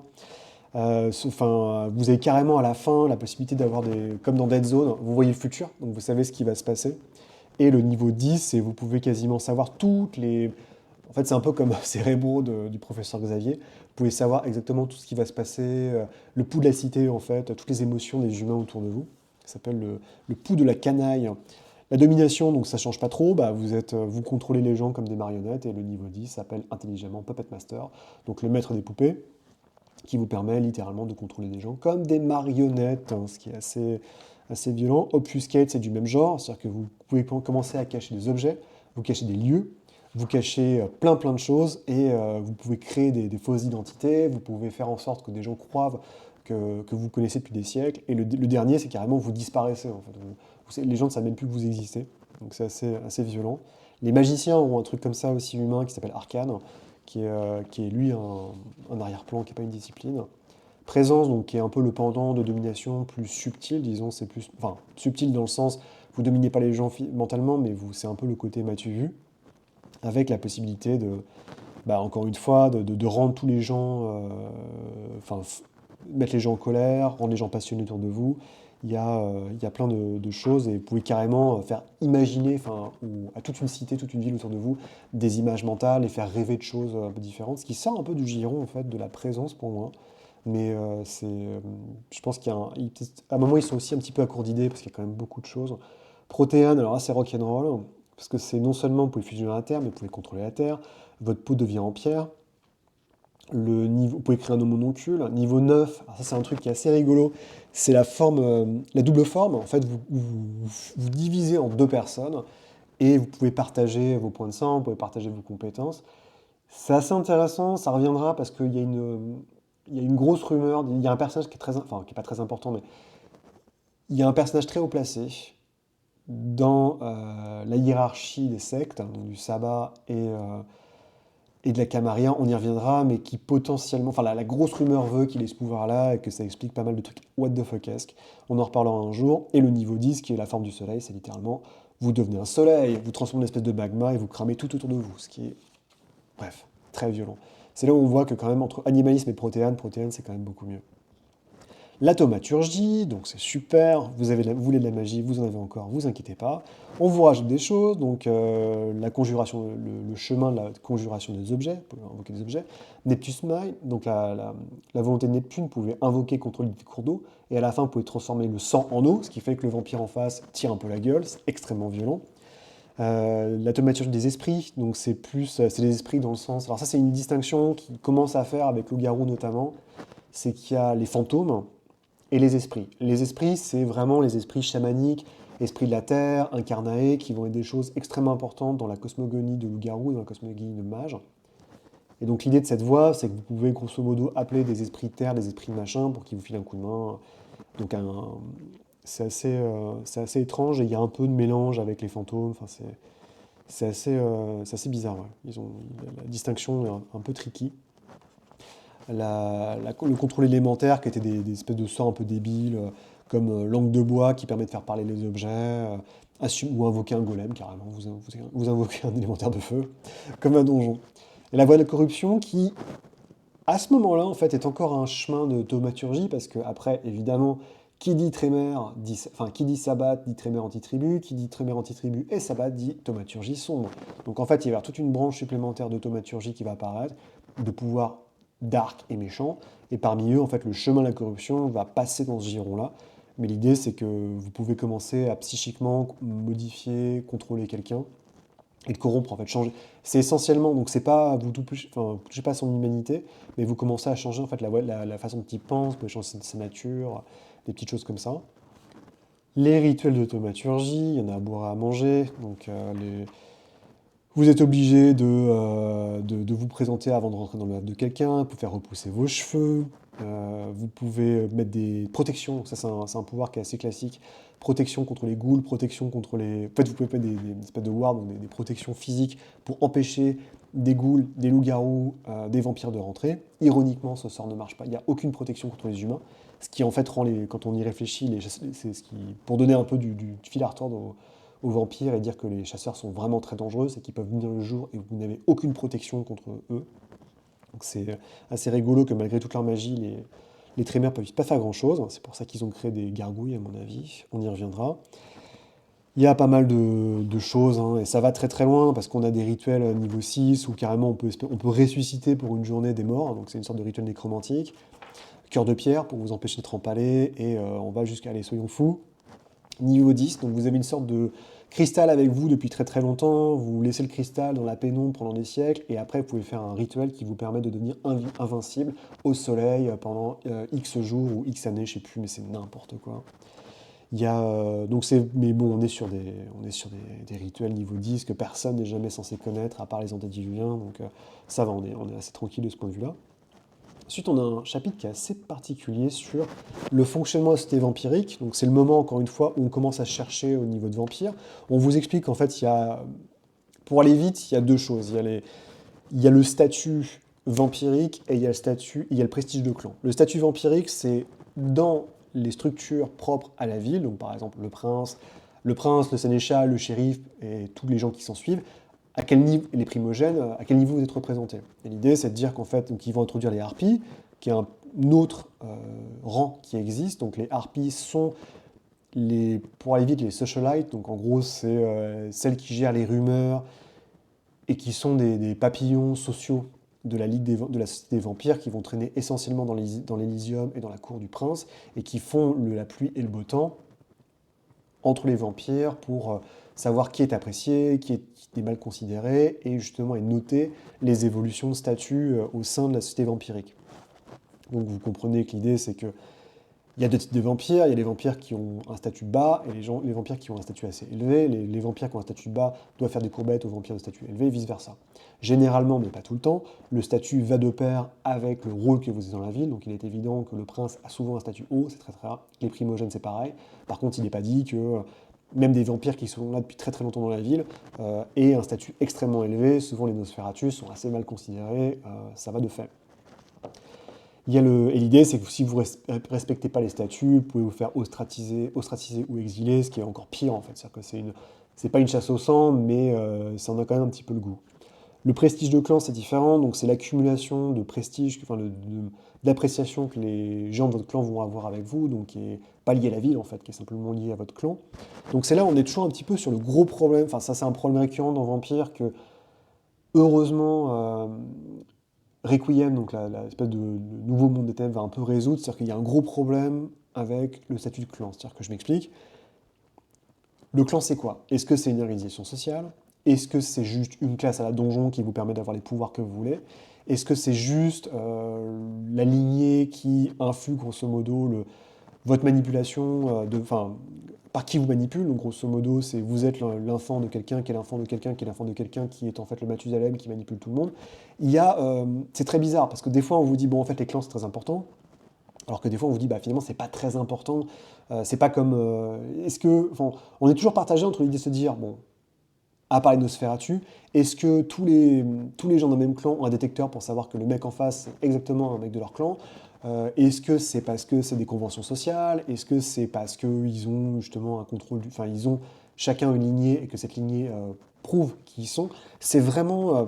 Vous avez carrément à la fin la possibilité d'avoir comme dans Dead Zone, vous voyez le futur, donc vous savez ce qui va se passer. Et le niveau 10, c'est vous pouvez quasiment savoir toutes les. En fait, c'est un peu comme Cérébro du professeur Xavier. Vous pouvez savoir exactement tout ce qui va se passer, le pouls de la cité, en fait, toutes les émotions des humains autour de vous. Ça s'appelle le pouls de la canaille. La domination, donc ça change pas trop, vous contrôlez les gens comme des marionnettes, et le niveau 10 s'appelle intelligemment Puppet Master, donc le maître des poupées, qui vous permet littéralement de contrôler des gens comme des marionnettes, hein, ce qui est assez violent. Obfuscate, c'est du même genre, c'est-à-dire que vous pouvez commencer à cacher des objets, vous cachez des lieux, vous cachez plein de choses, et vous pouvez créer des fausses identités, vous pouvez faire en sorte que des gens croient que vous connaissez depuis des siècles, et le dernier, c'est carrément vous disparaissez, en fait. Les gens ne savent même plus que vous existez, donc c'est assez violent. Les magiciens ont un truc comme ça aussi humain qui s'appelle Arcane, qui est lui un arrière-plan, qui n'est pas une discipline. Présence, donc, qui est un peu le pendant de domination plus subtil, disons, enfin, subtil dans le sens, vous dominez pas les gens mentalement, mais c'est un peu le côté m'as-tu vu. avec la possibilité de, encore une fois, de rendre tous les gens, enfin, mettre les gens en colère, rendre les gens passionnés autour de vous. Il y a plein de choses et vous pouvez carrément faire imaginer, enfin, à toute une cité, toute une ville autour de vous, des images mentales et faire rêver de choses un peu différentes, ce qui sort un peu du giron, en fait, de la présence pour moi. Mais je pense qu'à un moment, ils sont aussi un petit peu à court d'idées parce qu'il y a quand même beaucoup de choses. Protéane, alors là, c'est rock'n'roll, parce que c'est non seulement vous pouvez fusionner la Terre, mais vous pouvez contrôler la Terre, votre peau devient en pierre, vous pouvez créer un homononcule. Niveau 9, alors ça c'est un truc qui est assez rigolo, c'est la forme, la double forme. En fait, vous divisez en deux personnes et vous pouvez partager vos points de sang, vous pouvez partager vos compétences. C'est assez intéressant, ça reviendra parce il y a une grosse rumeur, il y a un personnage qui est enfin, qui est pas très important, mais il y a un personnage très haut placé dans la hiérarchie des sectes, donc du sabbat et de la Camarilla, on y reviendra, mais qui potentiellement, enfin la grosse rumeur veut qu'il ait ce pouvoir-là et que ça explique pas mal de trucs what the fuck-esque. On en reparlera un jour. Et le niveau 10, qui est la forme du soleil, c'est littéralement, vous devenez un soleil, vous transformez en espèce de magma et vous cramez tout autour de vous, ce qui est, bref, très violent. C'est là où on voit que quand même entre animalisme et protéane c'est quand même beaucoup mieux. La thaumaturgie, donc c'est super, vous voulez de la magie, vous en avez encore, vous inquiétez pas. On vous rajoute des choses, donc la conjuration, le chemin de la conjuration des objets, vous pouvez invoquer des objets. Neptus Mind, donc la volonté de Neptune, vous pouvez invoquer contrôle des cours d'eau, et à la fin vous pouvez transformer le sang en eau, ce qui fait que le vampire en face tire un peu la gueule, c'est extrêmement violent. La thaumaturgie des esprits, donc c'est des esprits dans le sens. Alors ça c'est une distinction qui commence à faire avec le garou notamment, c'est qu'il y a les fantômes et les esprits. Les esprits, c'est vraiment les esprits chamaniques, esprits de la terre, incarnaés, qui vont être des choses extrêmement importantes dans la cosmogonie de loup-garou et dans la cosmogonie de mage. Et donc l'idée de cette voie, c'est que vous pouvez grosso modo appeler des esprits de terre, des esprits de machin, pour qu'ils vous filent un coup de main. Donc c'est assez étrange et il y a un peu de mélange avec les fantômes. Enfin, c'est assez bizarre. Ouais. La distinction est un peu tricky. Le contrôle élémentaire, qui était des espèces de sorts un peu débiles, comme langue de bois qui permet de faire parler les objets, ou invoquer un golem carrément, vous invoquez un élémentaire de feu, comme un donjon. Et la voie de la corruption qui, à ce moment-là, en fait, est encore un chemin de thaumaturgie, parce que après, évidemment, qui dit trémère, qui dit sabbat, dit trémère anti-tribu, qui dit trémère anti-tribu et sabbat dit thaumaturgie sombre. Donc en fait, il va y avoir toute une branche supplémentaire de thaumaturgie qui va apparaître, de pouvoirs dark et méchants, et parmi eux, en fait, le chemin de la corruption va passer dans ce giron-là. Mais l'idée, c'est que vous pouvez commencer à psychiquement modifier, contrôler quelqu'un, et de corrompre, en fait, changer. C'est essentiellement, donc c'est pas, vous touchez pas à son humanité, mais vous commencez à changer, en fait, la façon dont il pense, vous pouvez changer sa nature, des petites choses comme ça. Les rituels de thaumaturgie, il y en a à boire et à manger, donc vous êtes obligé de vous présenter avant de rentrer dans le havre de quelqu'un, pour faire repousser vos cheveux. Vous pouvez mettre des protections, ça c'est un pouvoir qui est assez classique. Protection contre les ghouls, protection contre les. En fait, vous pouvez mettre des espèces de wards, donc des protections physiques pour empêcher des ghouls, des loups-garous, des vampires de rentrer. Ironiquement, ce sort ne marche pas. Il n'y a aucune protection contre les humains. Ce qui en fait rend quand on y réfléchit, c'est ce qui, pour donner un peu du fil à retordre aux vampires et dire que les chasseurs sont vraiment très dangereux, c'est qu'ils peuvent venir le jour et vous n'avez aucune protection contre eux. Donc c'est assez rigolo que malgré toute leur magie, les trémères ne peuvent pas faire grand-chose. C'est pour ça qu'ils ont créé des gargouilles, à mon avis. On y reviendra. Il y a pas mal de choses, hein, et ça va très très loin, parce qu'on a des rituels niveau 6, où carrément on peut ressusciter pour une journée des morts, donc c'est une sorte de rituel nécromantique. Cœur de pierre pour vous empêcher d'être empalé, et on va jusqu'à aller soyons fous. Niveau 10, donc vous avez une sorte de cristal avec vous depuis très très longtemps, vous laissez le cristal dans la pénombre pendant des siècles, et après vous pouvez faire un rituel qui vous permet de devenir invincible au soleil pendant X jours ou X années, je sais plus, mais c'est n'importe quoi. Il y a, mais bon, on est sur des rituels niveau 10 que personne n'est jamais censé connaître, à part les antédiluviens, donc ça va, on est assez tranquille de ce point de vue-là. Ensuite, on a un chapitre qui est assez particulier sur le fonctionnement de la société vampirique. Donc, c'est le moment, encore une fois, où on commence à chercher au niveau de vampire. On vous explique qu'en fait, pour aller vite, il y a deux choses. Il y a le statut vampirique et il y a le prestige de clan. Le statut vampirique, c'est dans les structures propres à la ville, donc par exemple le prince, le sénéchal, le shérif et tous les gens qui s'en suivent, à quel niveau, les primogènes, à quel niveau vous êtes représentés. Et l'idée, c'est de dire qu'en fait, donc, ils vont introduire les harpies, qui est un autre rang qui existe. Donc les harpies sont pour aller vite, les socialites. Donc en gros, c'est celles qui gèrent les rumeurs et qui sont des papillons sociaux de la Ligue de la Société des Vampires, qui vont traîner essentiellement dans l'Elysium et dans la cour du prince, et qui font la pluie et le beau temps entre les vampires pour savoir qui est apprécié, qui est mal considéré, et justement et noter les évolutions de statut au sein de la société vampirique. Donc vous comprenez que l'idée, c'est que il y a deux types de vampires. Il y a les vampires qui ont un statut bas et les vampires qui ont un statut assez élevé. Les vampires qui ont un statut bas doivent faire des courbettes aux vampires de statut élevé et vice-versa. Généralement, mais pas tout le temps, le statut va de pair avec le rôle que vous avez dans la ville. Donc il est évident que le prince a souvent un statut haut, c'est très très rare. Les primogènes, c'est pareil. Par contre, il n'est pas dit que même des vampires qui sont là depuis très très longtemps dans la ville aient un statut extrêmement élevé. Souvent, les Nosferatus sont assez mal considérés. Ça va de fait. Et l'idée, c'est que si vous ne respectez pas les statuts, vous pouvez vous faire ostraciser ou exiler, ce qui est encore pire en fait. C'est-à-dire que c'est pas une chasse au sang, mais ça en a quand même un petit peu le goût. Le prestige de clan, c'est différent, donc c'est l'accumulation de prestige, enfin d'appréciation que les gens de votre clan vont avoir avec vous, donc qui n'est pas lié à la ville en fait, qui est simplement lié à votre clan. Donc c'est là où on est toujours un petit peu sur le gros problème, enfin ça c'est un problème récurrent dans Vampire que heureusement Requiem, donc l'espèce de nouveau monde des ténèbres, va un peu résoudre, c'est-à-dire qu'il y a un gros problème avec le statut de clan. C'est-à-dire que je m'explique. Le clan, c'est quoi? Est-ce que c'est une organisation sociale? Est-ce que c'est juste une classe à la donjon qui vous permet d'avoir les pouvoirs que vous voulez? Est-ce que c'est juste la lignée qui influe grosso modo votre manipulation, par qui vous manipule? Donc grosso modo, c'est vous êtes l'enfant de quelqu'un, qui est l'enfant de quelqu'un, qui est l'enfant de quelqu'un, qui est en fait le Mathusalem, qui manipule tout le monde. C'est très bizarre, parce que des fois on vous dit, bon en fait les clans c'est très important, alors que des fois on vous dit, bah finalement c'est pas très important, c'est pas comme... on est toujours partagé entre l'idée de se dire, bon, à part les Nosferatu, est-ce que tous les gens d'un même clan ont un détecteur pour savoir que le mec en face, c'est exactement un mec de leur clan? Est-ce que c'est parce que c'est des conventions sociales? Est-ce que c'est parce qu'ils ont justement un contrôle Enfin, ils ont chacun une lignée et que cette lignée prouve qui ils sont? C'est vraiment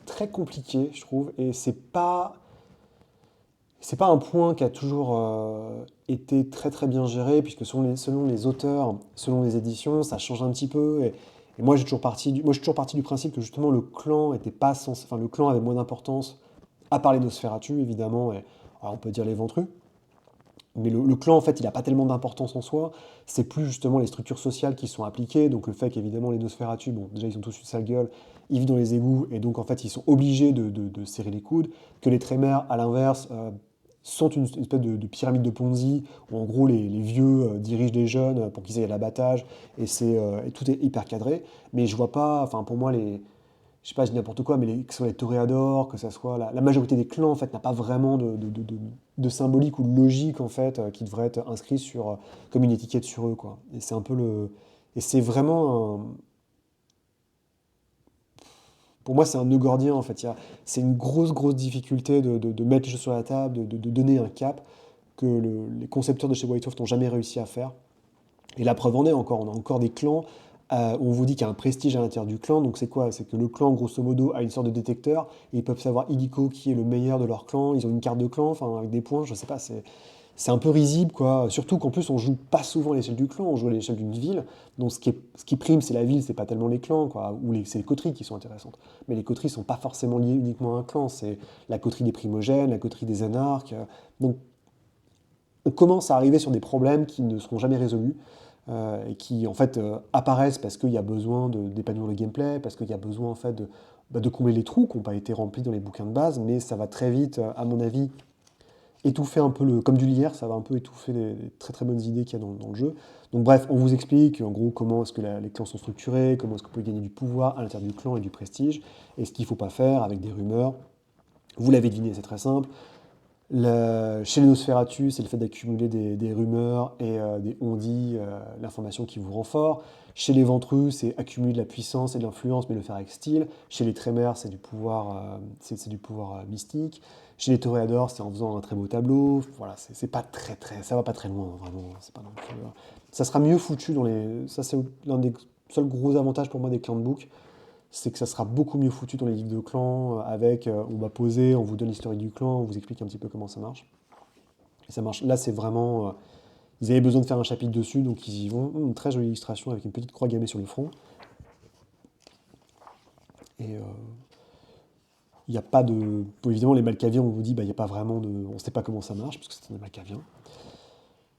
très compliqué, je trouve, et c'est pas un point qui a toujours été très très bien géré, puisque selon les auteurs, selon les éditions, ça change un petit peu. Et moi, je suis toujours parti du principe que justement le clan était pas censé, enfin le clan avait moins d'importance, à part les Nosferatu évidemment, et alors, on peut dire les Ventrus. Mais le clan, en fait, il n'a pas tellement d'importance en soi. C'est plus justement les structures sociales qui sont appliquées. Donc le fait qu'évidemment les Nosferatu, bon, déjà ils ont tous une sale gueule, ils vivent dans les égouts, et donc en fait ils sont obligés de serrer les coudes. Que les Trémères, à l'inverse, sont une espèce de pyramide de Ponzi, où en gros les vieux dirigent les jeunes pour qu'ils aillent à l'abattage, et tout est hyper cadré. Mais je vois pas, enfin pour moi, je sais pas, je dis n'importe quoi, mais que ce soit les toréadors, que ce soit la majorité des clans, en fait, n'a pas vraiment de symbolique ou de logique, en fait, qui devrait être inscrit comme une étiquette sur eux, quoi. Et c'est un peu Et c'est vraiment pour moi, c'est un nœud gordien, en fait. C'est une grosse, grosse difficulté de mettre les choses sur la table, de donner un cap que les concepteurs de chez Whitesoft n'ont jamais réussi à faire. Et la preuve en est encore, on a encore des clans où on vous dit qu'il y a un prestige à l'intérieur du clan. Donc c'est quoi? C'est que le clan, grosso modo, a une sorte de détecteur. Et ils peuvent savoir illico qui est le meilleur de leur clan. Ils ont une carte de clan, enfin avec des points, je sais pas. C'est un peu risible, quoi. Surtout qu'en plus, on joue pas souvent à l'échelle du clan, on joue à l'échelle d'une ville. Donc ce qui prime, c'est la ville, c'est pas tellement les clans, quoi. C'est les coteries qui sont intéressantes. Mais les coteries sont pas forcément liées uniquement à un clan. C'est la coterie des primogènes, la coterie des anarques. Donc on commence à arriver sur des problèmes qui ne seront jamais résolus et qui en fait apparaissent parce qu'il y a besoin d'épanouir le gameplay, parce qu'il y a besoin en fait de combler les trous qui n'ont pas été remplis dans les bouquins de base, mais ça va très vite, à mon avis, étouffer un peu comme du lierre, ça va un peu étouffer les très très bonnes idées qu'il y a dans le jeu. Donc bref, on vous explique en gros comment est-ce que les clans sont structurés, comment est-ce qu'on peut gagner du pouvoir à l'intérieur du clan et du prestige, et ce qu'il ne faut pas faire avec des rumeurs. Vous l'avez deviné, c'est très simple. Chez les Nosferatu, c'est le fait d'accumuler des rumeurs et des on-dit, l'information qui vous rend fort. Chez les Ventrus, c'est accumuler de la puissance et de l'influence, mais le faire avec style. Chez les Trémères, c'est du pouvoir, c'est du pouvoir mystique. Chez les Toréadors, c'est en faisant un très beau tableau. Voilà, c'est pas ça va pas très loin, vraiment. C'est pas non plus, ça sera mieux foutu ça c'est l'un des seuls gros avantages pour moi des clans de book, c'est que ça sera beaucoup mieux foutu dans les livres de clan, avec, on va poser, on vous donne l'historique du clan, on vous explique un petit peu comment ça marche. Et ça marche. Là, c'est vraiment, ils avaient besoin de faire un chapitre dessus, donc ils y vont. Une très jolie illustration avec une petite croix gammée sur le front. Et il n'y a pas de... Bon, évidemment, les Malkaviens, on vous dit, bah, il n'y a pas vraiment de... On ne sait pas comment ça marche, parce que c'est des Malkaviens.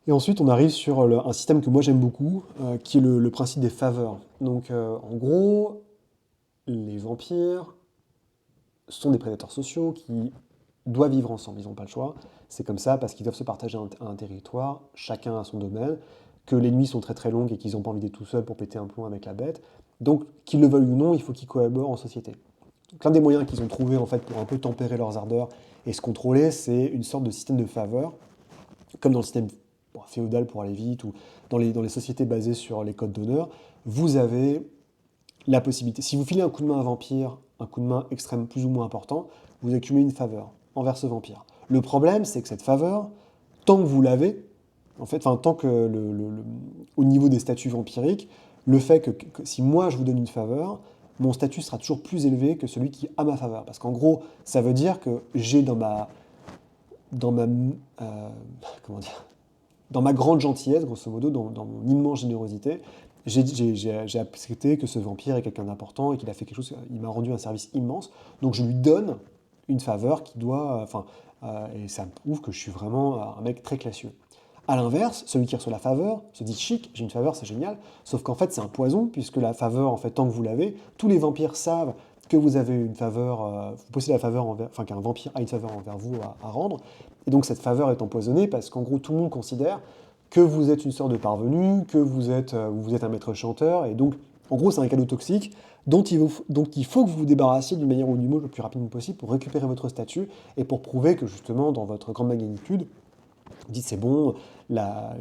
Et ensuite, on arrive sur un système que moi j'aime beaucoup, qui est le principe des faveurs. Donc, en gros, les vampires sont des prédateurs sociaux qui doivent vivre ensemble, ils n'ont pas le choix. C'est comme ça parce qu'ils doivent se partager un territoire, chacun a son domaine, que les nuits sont très très longues et qu'ils n'ont pas envie d'être tout seuls pour péter un plomb avec la bête. Donc, qu'ils le veuillent ou non, il faut qu'ils collaborent en société. Donc, l'un des moyens qu'ils ont trouvé en fait pour un peu tempérer leurs ardeurs et se contrôler, c'est une sorte de système de faveurs, comme dans le système féodal pour aller vite, ou dans les sociétés basées sur les codes d'honneur. Vous avez la possibilité, si vous filez un coup de main à un vampire, un coup de main extrême plus ou moins important, vous accumulez une faveur envers ce vampire. Le problème, c'est que cette faveur, tant que vous l'avez, en fait, enfin, tant que au niveau des statuts vampiriques, le fait que si moi je vous donne une faveur, mon statut sera toujours plus élevé que celui qui a ma faveur. Parce qu'en gros, ça veut dire que j'ai dans ma, comment dire, dans ma grande gentillesse, grosso modo, dans mon immense générosité, j'ai accepté que ce vampire est quelqu'un d'important et qu'il a fait quelque chose, il m'a rendu un service immense. Donc je lui donne une faveur qui doit, et ça me prouve que je suis vraiment un mec très classieux. À l'inverse, celui qui reçoit la faveur se dit chic, j'ai une faveur, c'est génial. Sauf qu'en fait, c'est un poison, puisque la faveur, en fait, tant que vous l'avez, tous les vampires savent que vous avez une faveur, vous possédez la faveur envers, enfin qu'un vampire a une faveur envers vous à rendre. Et donc cette faveur est empoisonnée parce qu'en gros, tout le monde considère que vous êtes une sorte de parvenu, que vous êtes un maître chanteur, et donc, en gros, c'est un cadeau toxique donc il faut que vous vous débarrassiez d'une manière ou d'une autre le plus rapidement possible pour récupérer votre statut et pour prouver que justement, dans votre grande magnitude, vous dites c'est bon, là,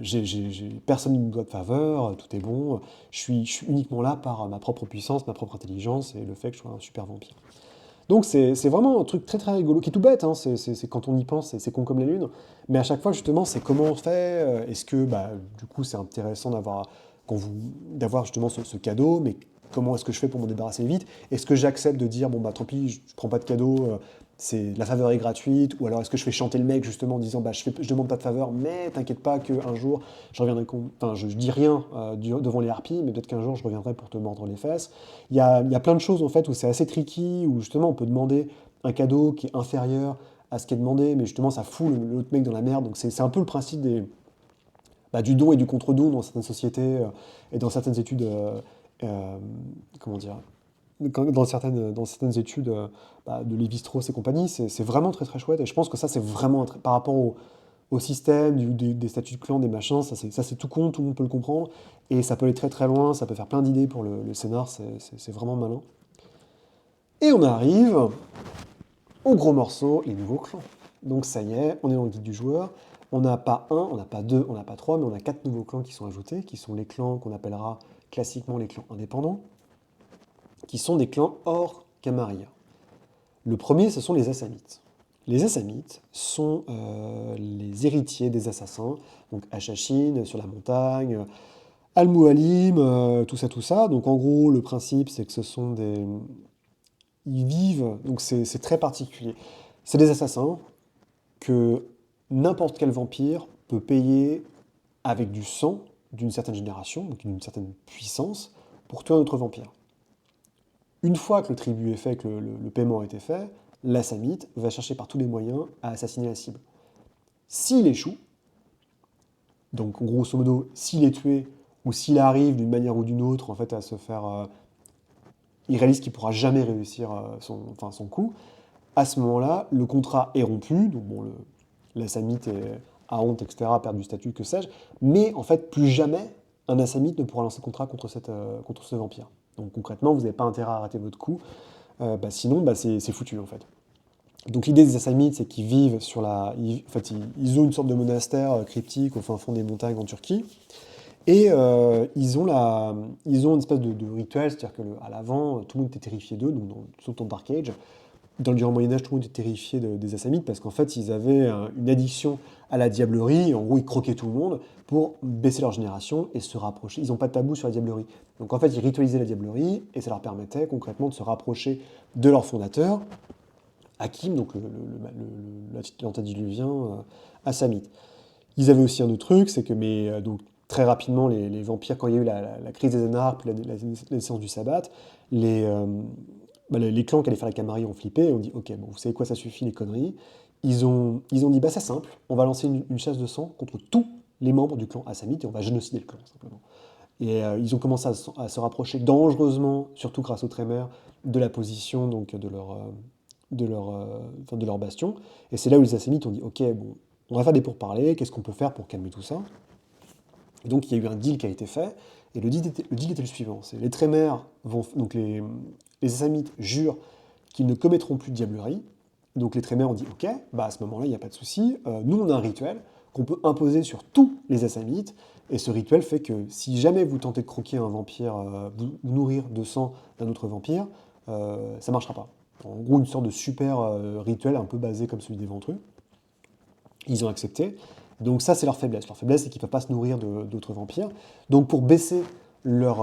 personne ne me doit de faveur, tout est bon, je suis uniquement là par ma propre puissance, ma propre intelligence et le fait que je sois un super vampire. Donc c'est vraiment un truc très très rigolo, qui est tout bête, hein, quand on y pense, c'est con comme la lune, mais à chaque fois justement c'est comment on fait, est-ce que bah, du coup c'est intéressant d'avoir justement ce cadeau, mais comment est-ce que je fais pour m'en débarrasser vite? Est-ce que j'accepte de dire bon bah tant pis, je prends pas de cadeau, la faveur est gratuite, ou alors est-ce que je fais chanter le mec justement en disant bah je demande pas de faveur, mais t'inquiète pas qu'un jour je reviendrai, enfin je dis rien devant les harpies, mais peut-être qu'un jour je reviendrai pour te mordre les fesses. Il y a plein de choses en fait où c'est assez tricky, où justement on peut demander un cadeau qui est inférieur à ce qui est demandé, mais justement ça fout l'autre mec dans la merde. Donc c'est un peu le principe du don et du contre-don dans certaines sociétés et dans certaines études, comment dire, dans certaines études de Lévi-Strauss et compagnie, c'est vraiment très très chouette. Et je pense que ça c'est vraiment, par rapport au système, des statuts de clan, des machins, ça c'est tout con, tout le monde peut le comprendre. Et ça peut aller très très loin, ça peut faire plein d'idées pour le scénar, c'est vraiment malin. Et on arrive au gros morceau, les nouveaux clans. Donc ça y est, on est dans le guide du joueur. On n'a pas un, on n'a pas deux, on n'a pas trois, mais on a 4 nouveaux clans qui sont ajoutés, qui sont les clans qu'on appellera classiquement les clans indépendants, qui sont des clans hors Camarilla. Le premier, ce sont les Assamites. Les Assamites sont les héritiers des assassins, donc Achachine, sur la montagne, Al-Mualim, tout ça, tout ça. Donc en gros, le principe, c'est que ce sont des... Ils vivent, donc c'est très particulier. C'est des assassins que n'importe quel vampire peut payer avec du sang d'une certaine génération, donc d'une certaine puissance, pour tuer un autre vampire. Une fois que le tribut est fait, que le paiement a été fait, l'Assamite va chercher par tous les moyens à assassiner la cible. S'il échoue, donc grosso modo, s'il est tué, ou s'il arrive d'une manière ou d'une autre en fait, à se faire... il réalise qu'il ne pourra jamais réussir son coup, à ce moment-là, le contrat est rompu, donc bon, l'Assamite a honte, etc., perd du statut, que sais-je, mais en fait, plus jamais un Assamite ne pourra lancer contrat contre ce vampire. Donc concrètement, vous n'avez pas intérêt à arrêter votre coup, sinon c'est foutu en fait. Donc l'idée des Assamites, c'est qu'ils vivent sur la... En fait, ils ont une sorte de monastère cryptique au fin fond des montagnes en Turquie, et ils ont une espèce de rituel, c'est-à-dire qu'à l'avant, tout le monde était terrifié d'eux, donc surtout dans Dark Age, durant le Moyen-Âge, tout le monde était terrifié des Assamites parce qu'en fait, ils avaient une addiction à la diablerie. En gros, ils croquaient tout le monde pour baisser leur génération et se rapprocher. Ils n'ont pas de tabou sur la diablerie. Donc en fait, ils ritualisaient la diablerie et ça leur permettait concrètement de se rapprocher de leur fondateur, Hakim, donc l'antédiluvien assamite. Ils avaient aussi un autre truc, c'est que donc, très rapidement, les vampires, quand il y a eu la crise des Anarches, puis la naissance du sabbat, les, euh, les clans qui allaient faire la Camarille ont flippé et ont dit ok, bon, vous savez quoi, ça suffit les conneries. Ils ont dit bah c'est simple, on va lancer une chasse de sang contre tous les membres du clan Assamite et on va génocider le clan simplement. Et ils ont commencé à se rapprocher dangereusement, surtout grâce aux Trémères, de la position donc, de leur bastion. Et c'est là où les Assamites ont dit ok, bon, on va faire des pourparlers, qu'est-ce qu'on peut faire pour calmer tout ça? Et donc il y a eu un deal qui a été fait, et le deal était le suivant, c'est les Trémères vont, donc les Assamites jurent qu'ils ne commettront plus de diablerie, donc les Trémères ont dit ok, bah à ce moment-là il n'y a pas de souci, nous on a un rituel qu'on peut imposer sur tous les Assamites, et ce rituel fait que si jamais vous tentez de croquer un vampire, vous nourrir de sang d'un autre vampire, ça ne marchera pas. En gros une sorte de super rituel un peu basé comme celui des Ventrus. Ils ont accepté. Donc ça, c'est leur faiblesse. Leur faiblesse, c'est qu'ils ne peuvent pas se nourrir d'autres vampires. Donc pour baisser leur...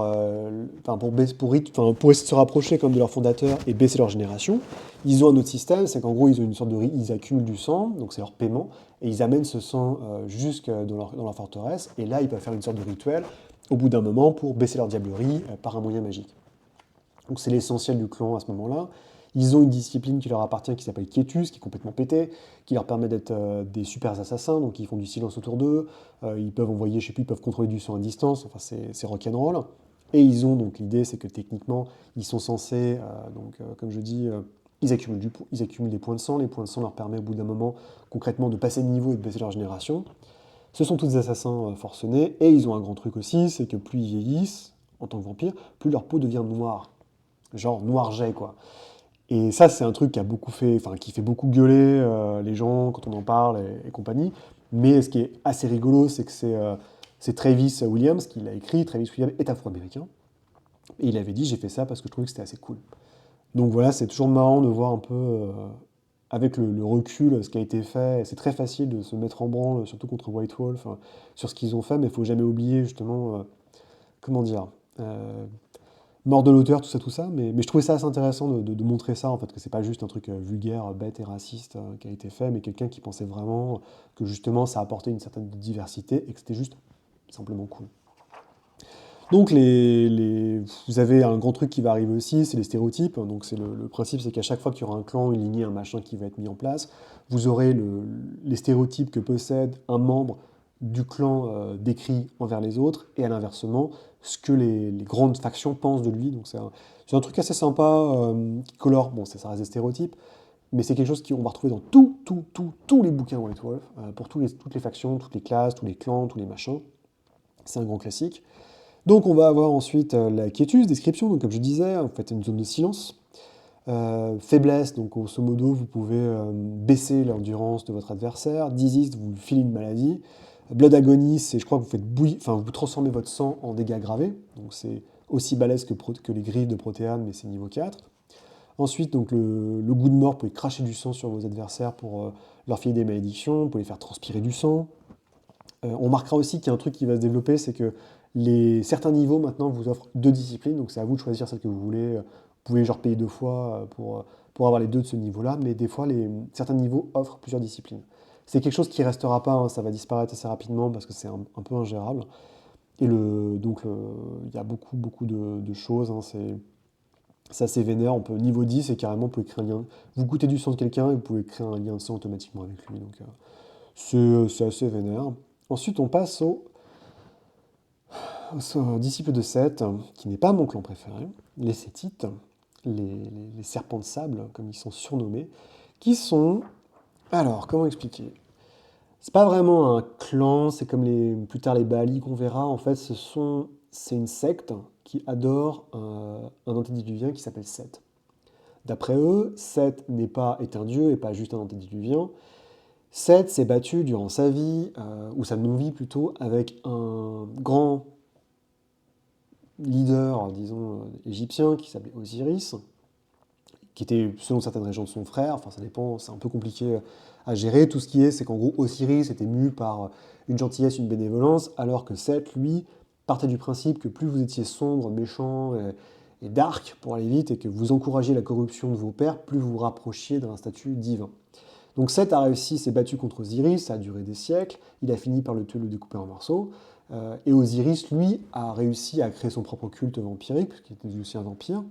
pour essayer de se rapprocher comme de leur fondateur et baisser leur génération, ils ont un autre système, c'est qu'en gros, ils ont une sorte de... Ils accumulent du sang, donc c'est leur paiement, et ils amènent ce sang jusque dans leur forteresse, et là, ils peuvent faire une sorte de rituel au bout d'un moment pour baisser leur diablerie par un moyen magique. Donc c'est l'essentiel du clan à ce moment-là. Ils ont une discipline qui leur appartient qui s'appelle Quietus, qui est complètement pétée, qui leur permet d'être des super assassins, donc ils font du silence autour d'eux, ils peuvent envoyer, je sais plus, ils peuvent contrôler du sang à distance, enfin c'est rock'n'roll. Et ils ont, donc l'idée c'est que techniquement, ils sont censés, comme je dis, ils accumulent des points de sang, les points de sang leur permettent au bout d'un moment concrètement de passer de niveau et de baisser leur génération. Ce sont tous des assassins forcenés, et ils ont un grand truc aussi, c'est que plus ils vieillissent, en tant que vampires, plus leur peau devient noire, genre noir jet quoi. Et ça, c'est un truc qui a beaucoup fait, enfin, qui fait beaucoup gueuler les gens quand on en parle et compagnie. Mais ce qui est assez rigolo, c'est que c'est Travis Williams qui l'a écrit. Travis Williams est afro-américain. Et il avait dit, j'ai fait ça parce que je trouvais que c'était assez cool. Donc voilà, c'est toujours marrant de voir un peu, avec le recul, ce qui a été fait. C'est très facile de se mettre en branle, surtout contre White Wolf, sur ce qu'ils ont fait, mais il faut jamais oublier justement, comment dire, mort de l'auteur, tout ça, mais je trouvais ça assez intéressant de montrer ça, en fait, que c'est pas juste un truc vulgaire, bête et raciste qui a été fait, mais quelqu'un qui pensait vraiment que justement ça apportait une certaine diversité et que c'était juste simplement cool. Donc vous avez un grand truc qui va arriver aussi, c'est les stéréotypes. Donc c'est le principe, c'est qu'à chaque fois qu'il y aura un clan, une lignée, un machin qui va être mis en place, vous aurez les stéréotypes que possède un membre du clan décrit envers les autres, et à l'inversement, ce que les grandes factions pensent de lui. Donc c'est un truc assez sympa qui colore, bon ça reste des stéréotypes, mais c'est quelque chose qu'on va retrouver dans tous les bouquins White Wolf, pour toutes les factions, toutes les classes, tous les clans, tous les machins. C'est un grand classique. Donc on va avoir ensuite la quiétude, description, donc comme je disais, vous faites une zone de silence. Faiblesse, donc grosso modo, vous pouvez baisser l'endurance de votre adversaire. Disease, vous filez une maladie. Blood Agony, c'est, je crois que vous faites bouillir, enfin vous transformez votre sang en dégâts gravés. Donc c'est aussi balèze que les griffes de Protéane, mais c'est niveau 4. Ensuite, donc le goût de mort, vous pouvez cracher du sang sur vos adversaires pour leur filer des malédictions, vous pouvez les faire transpirer du sang. On remarquera aussi qu'il y a un truc qui va se développer, c'est que certains niveaux maintenant vous offrent deux disciplines, donc c'est à vous de choisir celle que vous voulez. Vous pouvez genre payer deux fois pour avoir les deux de ce niveau-là, mais des fois certains niveaux offrent plusieurs disciplines. C'est quelque chose qui ne restera pas, hein, ça va disparaître assez rapidement parce que c'est un peu ingérable. Et il y a beaucoup de choses, hein, c'est assez vénère. Niveau 10, et carrément, vous pouvez créer un lien. Vous goûtez du sang de quelqu'un et vous pouvez créer un lien de sang automatiquement avec lui. Donc c'est assez vénère. Ensuite, on passe au disciple de Seth, qui n'est pas mon clan préféré, les Sétites, les serpents de sable, comme ils sont surnommés, qui sont... Alors, comment expliquer? C'est pas vraiment un clan, c'est comme plus tard les Baali qu'on verra. En fait, c'est une secte qui adore un antédiluvien qui s'appelle Seth. D'après eux, Seth est un dieu et pas juste un antédiluvien. Seth s'est battu durant sa vie, ou sa non-vie plutôt, avec un grand leader, disons, égyptien qui s'appelait Osiris, qui était selon certaines régions de son frère, enfin ça dépend, c'est un peu compliqué à gérer. Tout ce qui est, c'est qu'en gros Osiris était mu par une gentillesse, une bénévolence, alors que Seth, lui, partait du principe que plus vous étiez sombre, méchant et dark, pour aller vite, et que vous encouragiez la corruption de vos pères, plus vous vous rapprochiez d'un statut divin. Donc Seth a réussi, s'est battu contre Osiris, ça a duré des siècles, il a fini par le tuer, le découper en morceaux, et Osiris, lui, a réussi à créer son propre culte vampirique, puisqu'il était aussi un vampire,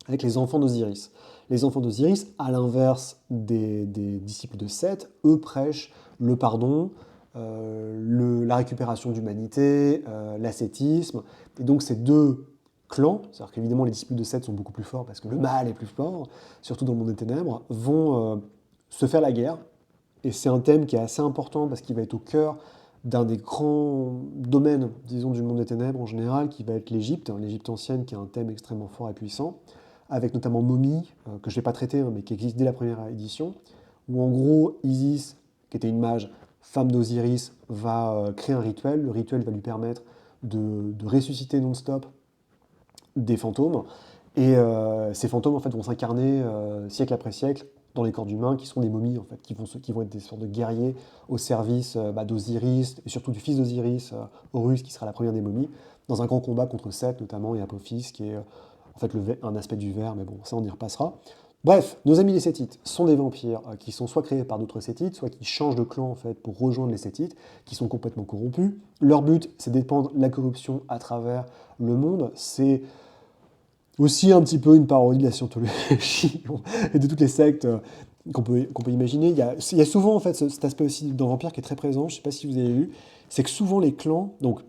avec les enfants d'Osiris. Les enfants d'Osiris, à l'inverse des disciples de Seth, eux prêchent le pardon, la récupération d'humanité, l'ascétisme. Et donc ces deux clans, c'est-à-dire qu'évidemment les disciples de Seth sont beaucoup plus forts parce que le mal est plus fort, surtout dans le monde des ténèbres, vont se faire la guerre. Et c'est un thème qui est assez important parce qu'il va être au cœur d'un des grands domaines, disons, du monde des ténèbres en général, qui va être l'Égypte, l'Égypte ancienne, qui est un thème extrêmement fort et puissant, avec notamment Momie, que je n'ai pas traité, mais qui existe dès la première édition, où en gros, Isis, qui était une mage, femme d'Osiris, va créer un rituel. Le rituel va lui permettre de ressusciter non-stop des fantômes. Et ces fantômes en fait, vont s'incarner siècle après siècle dans les corps d'humains, qui sont des momies, en fait, qui vont être des sortes de guerriers au service d'Osiris, et surtout du fils d'Osiris, Horus, qui sera la première des momies, dans un grand combat contre Seth, notamment, et Apophis, qui est en fait un aspect du ver, mais bon, ça on y repassera. Bref, nos amis les Sétites sont des vampires qui sont soit créés par d'autres Sétites, soit qui changent de clan en fait pour rejoindre les Sétites, qui sont complètement corrompus. Leur but, c'est d'épandre la corruption à travers le monde. C'est aussi un petit peu une parodie de la scientologie et de toutes les sectes qu'on peut imaginer. Il y a souvent en fait cet aspect aussi dans Vampire qui est très présent, je ne sais pas si vous avez vu, c'est que souvent les clans, donc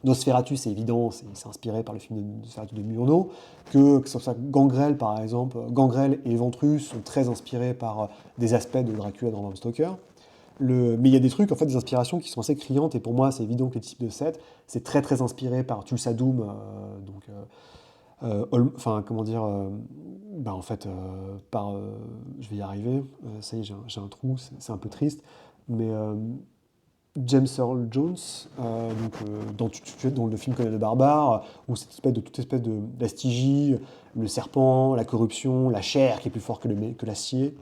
Nosferatu c'est évident, c'est inspiré par le film de Nosferatu de Murnau, que ce soit Gangrel par exemple, Gangrel et Ventrus sont très inspirés par des aspects de Dracula dans Bram Stoker. Mais il y a des trucs, en fait, des inspirations qui sont assez criantes, et pour moi, c'est évident que le type de set, c'est très très inspiré par Tulsa Doom, enfin, comment dire, bah, en fait, je vais y arriver, ça y est, j'ai un trou, c'est un peu triste, mais James Earl Jones, dans le film Conan le Barbare, où toute espèce de la stygie, le serpent, la corruption, la chair qui est plus fort que l'acier.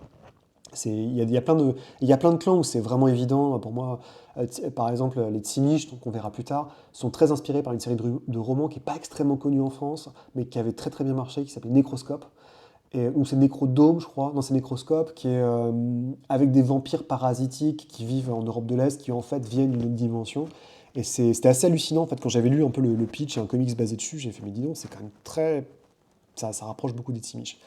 Il y a plein de clans où c'est vraiment évident. Pour moi, par exemple, les Tsimish, qu'on verra plus tard, sont très inspirés par une série de romans qui n'est pas extrêmement connue en France, mais qui avait très très bien marché, qui s'appelait Nécroscope. Ou c'est Nécrodome, je crois. Non, c'est Nécroscope, qui est avec des vampires parasitiques qui vivent en Europe de l'Est, qui en fait viennent d'une autre dimension. Et c'était assez hallucinant, en fait, quand j'avais lu un peu le pitch et un comics basé dessus, j'ai fait, mais dis donc, c'est quand même très... Ça rapproche beaucoup des Tsimish.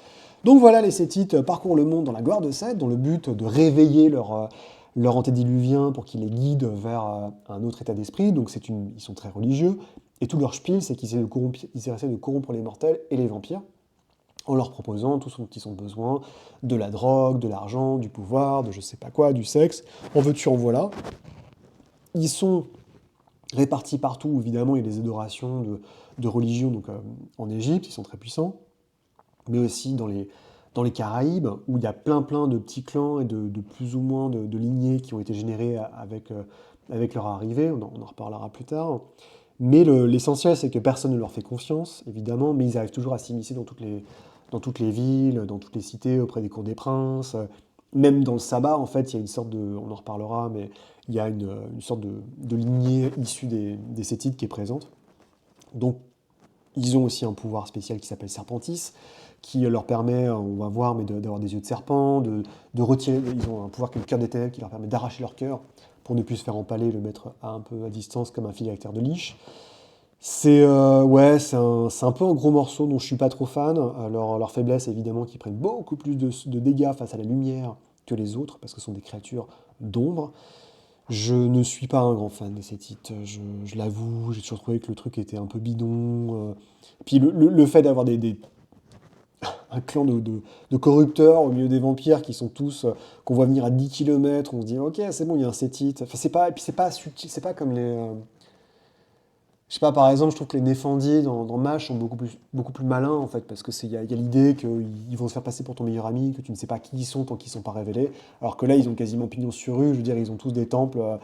Donc voilà, les Sétites parcourent le monde dans la gloire de Seth, dans le but de réveiller leur antédiluvien pour qu'il les guide vers un autre état d'esprit. Donc ils sont très religieux. Et tout leur spiel, c'est qu'ils essaient de corrompre les mortels et les vampires, en leur proposant tout ce dont ils ont besoin, de la drogue, de l'argent, du pouvoir, de je sais pas quoi, du sexe. En veux-tu, en voilà. Ils sont répartis partout, évidemment, il y a des adorations de religion, donc en Égypte, ils sont très puissants, mais aussi dans les Caraïbes, où il y a plein plein de petits clans et de plus ou moins de lignées qui ont été générées avec leur arrivée, on en reparlera plus tard. Mais l'essentiel, c'est que personne ne leur fait confiance, évidemment, mais ils arrivent toujours à s'immiscer dans toutes les villes, dans toutes les cités, auprès des cours des princes. Même dans le sabbat, en fait, il y a une sorte de... On en reparlera, mais il y a une sorte de lignée issue des Sétites qui est présente. Donc, ils ont aussi un pouvoir spécial qui s'appelle Serpentis, qui leur permet, on va voir, mais d'avoir des yeux de serpent, de retirer... Ils ont un pouvoir qui est le cœur des ténèbres, qui leur permet d'arracher leur cœur pour ne plus se faire empaler, le mettre un peu à distance comme un phylactère de liche. C'est un peu un gros morceau dont je suis pas trop fan. Leur faiblesse, évidemment, qu'ils prennent beaucoup plus de dégâts face à la lumière que les autres, parce que ce sont des créatures d'ombre. Je ne suis pas un grand fan de ces titres, je l'avoue, j'ai toujours trouvé que le truc était un peu bidon. Puis le fait d'avoir un clan de corrupteurs au milieu des vampires qui sont tous, qu'on voit venir à 10 km, on se dit ok, c'est bon, il y a un Sétite. Enfin, et puis c'est pas subtil, c'est pas comme je sais pas, par exemple, je trouve que les Néfandis dans MASH sont beaucoup plus malins, en fait, parce qu'il y a l'idée qu'ils vont se faire passer pour ton meilleur ami, que tu ne sais pas qui ils sont tant qu'ils ne sont pas révélés, alors que là, ils ont quasiment pignon sur rue, je veux dire, ils ont tous des temples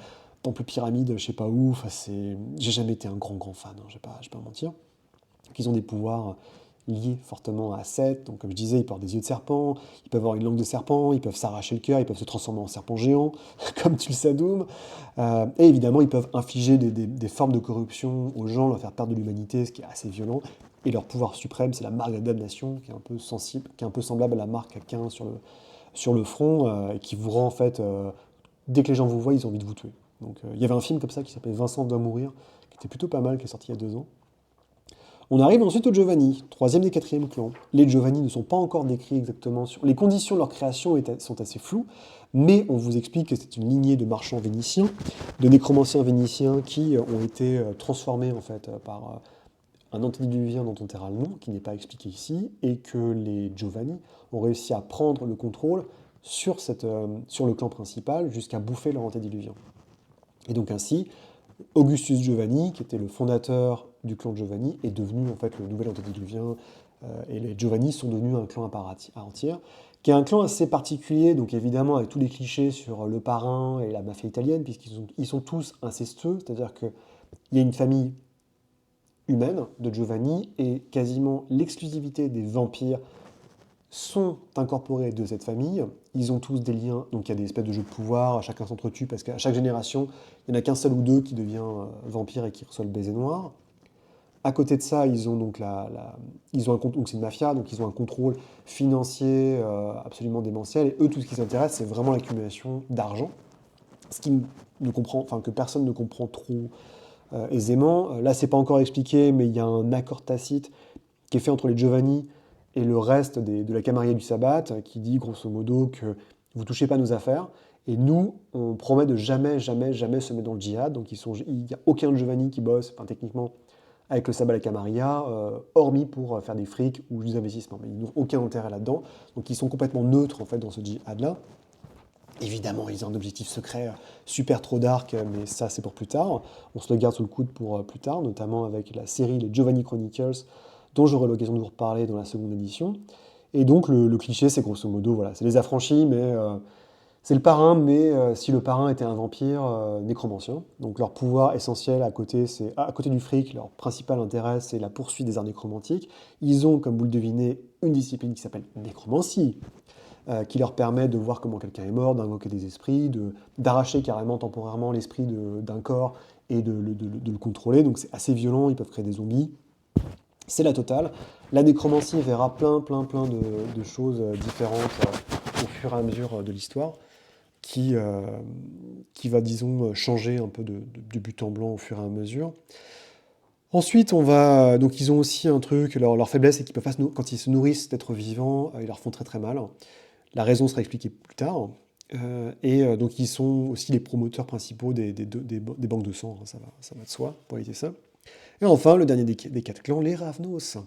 pyramides, je sais pas où, enfin, j'ai jamais été un grand, grand fan, hein, je vais pas mentir. Donc, ils ont des pouvoirs liés fortement à Seth. Donc comme je disais, ils portent des yeux de serpent, ils peuvent avoir une langue de serpent, ils peuvent s'arracher le cœur, ils peuvent se transformer en serpent géant, comme Tulsadum. Et évidemment, ils peuvent infliger des formes de corruption aux gens, leur faire perdre de l'humanité, ce qui est assez violent. Et leur pouvoir suprême, c'est la marque de la damnation, qui est un peu sensible, qui est un peu semblable à la marque à Cain sur le front, et qui vous rend en fait, dès que les gens vous voient, ils ont envie de vous tuer. Donc il y avait un film comme ça qui s'appelait Vincent doit mourir, qui était plutôt pas mal, qui est sorti il y a 2 ans. On arrive ensuite aux Giovanni, troisième et quatrième clans. Les Giovanni ne sont pas encore décrits exactement sur... Les conditions de leur création sont assez floues, mais on vous explique que c'est une lignée de marchands vénitiens, de nécromanciens vénitiens qui ont été transformés en fait par un antédiluvien dont on taira le nom, qui n'est pas expliqué ici, et que les Giovanni ont réussi à prendre le contrôle sur le clan principal jusqu'à bouffer leur antédiluvien. Et donc ainsi, Augustus Giovanni, qui était le fondateur du clan Giovanni, est devenu en fait le nouvel antédiluvien, et les Giovanni sont devenus un clan à part entière, qui est un clan assez particulier, donc évidemment avec tous les clichés sur le parrain et la mafia italienne, puisqu'ils sont tous incestueux, c'est-à-dire qu'il y a une famille humaine de Giovanni, et quasiment l'exclusivité des vampires sont incorporés de cette famille. Ils ont tous des liens, donc il y a des espèces de jeux de pouvoir, chacun s'entretue, parce qu'à chaque génération, il n'y en a qu'un seul ou deux qui devient vampire et qui reçoit le baiser noir. À côté de ça, ils ont donc donc c'est une mafia, donc ils ont un contrôle financier absolument démentiel, et eux, tout ce qui s'intéresse, c'est vraiment l'accumulation d'argent, ce qui ne comprend, enfin, que personne ne comprend trop aisément. Là, c'est pas encore expliqué, mais il y a un accord tacite qui est fait entre les Giovanni et le reste de la Camarilla du Sabbat, qui dit grosso modo que vous touchez pas à nos affaires, et nous, on promet de jamais, jamais, jamais se mettre dans le djihad. Donc il n'y a aucun Giovanni qui bosse, enfin, techniquement, avec le Sabbat et la Camarilla, hormis pour faire des frics ou des investissements. Mais ils n'ont aucun intérêt là-dedans. Donc ils sont complètement neutres en fait dans ce djihad-là. Évidemment, ils ont un objectif secret super trop dark, mais ça c'est pour plus tard. On se le garde sous le coude pour plus tard, notamment avec la série Les Giovanni Chronicles, dont j'aurai l'occasion de vous reparler dans la seconde édition. Et donc le cliché, c'est grosso modo, voilà, c'est les affranchis, mais c'est le parrain, mais si le parrain était un vampire nécromancien. Donc leur pouvoir essentiel à côté, c'est à côté du fric, leur principal intérêt, c'est la poursuite des arts nécromantiques. Ils ont, comme vous le devinez, une discipline qui s'appelle nécromancie, qui leur permet de voir comment quelqu'un est mort, d'invoquer des esprits, d'arracher carrément temporairement l'esprit d'un corps et de le contrôler. Donc c'est assez violent, ils peuvent créer des zombies. C'est la totale. La nécromancie verra plein de choses différentes au fur et à mesure de l'histoire, qui va, disons, changer un peu de but en blanc au fur et à mesure. Ensuite, donc ils ont aussi un truc, leur faiblesse, c'est qu'ils peuvent pas quand ils se nourrissent d'êtres vivants, ils leur font très très mal. La raison sera expliquée plus tard. Donc ils sont aussi les promoteurs principaux des banques de sang, hein, ça va de soi pour éviter ça. Et enfin, le dernier des 4 clans, les Ravnos.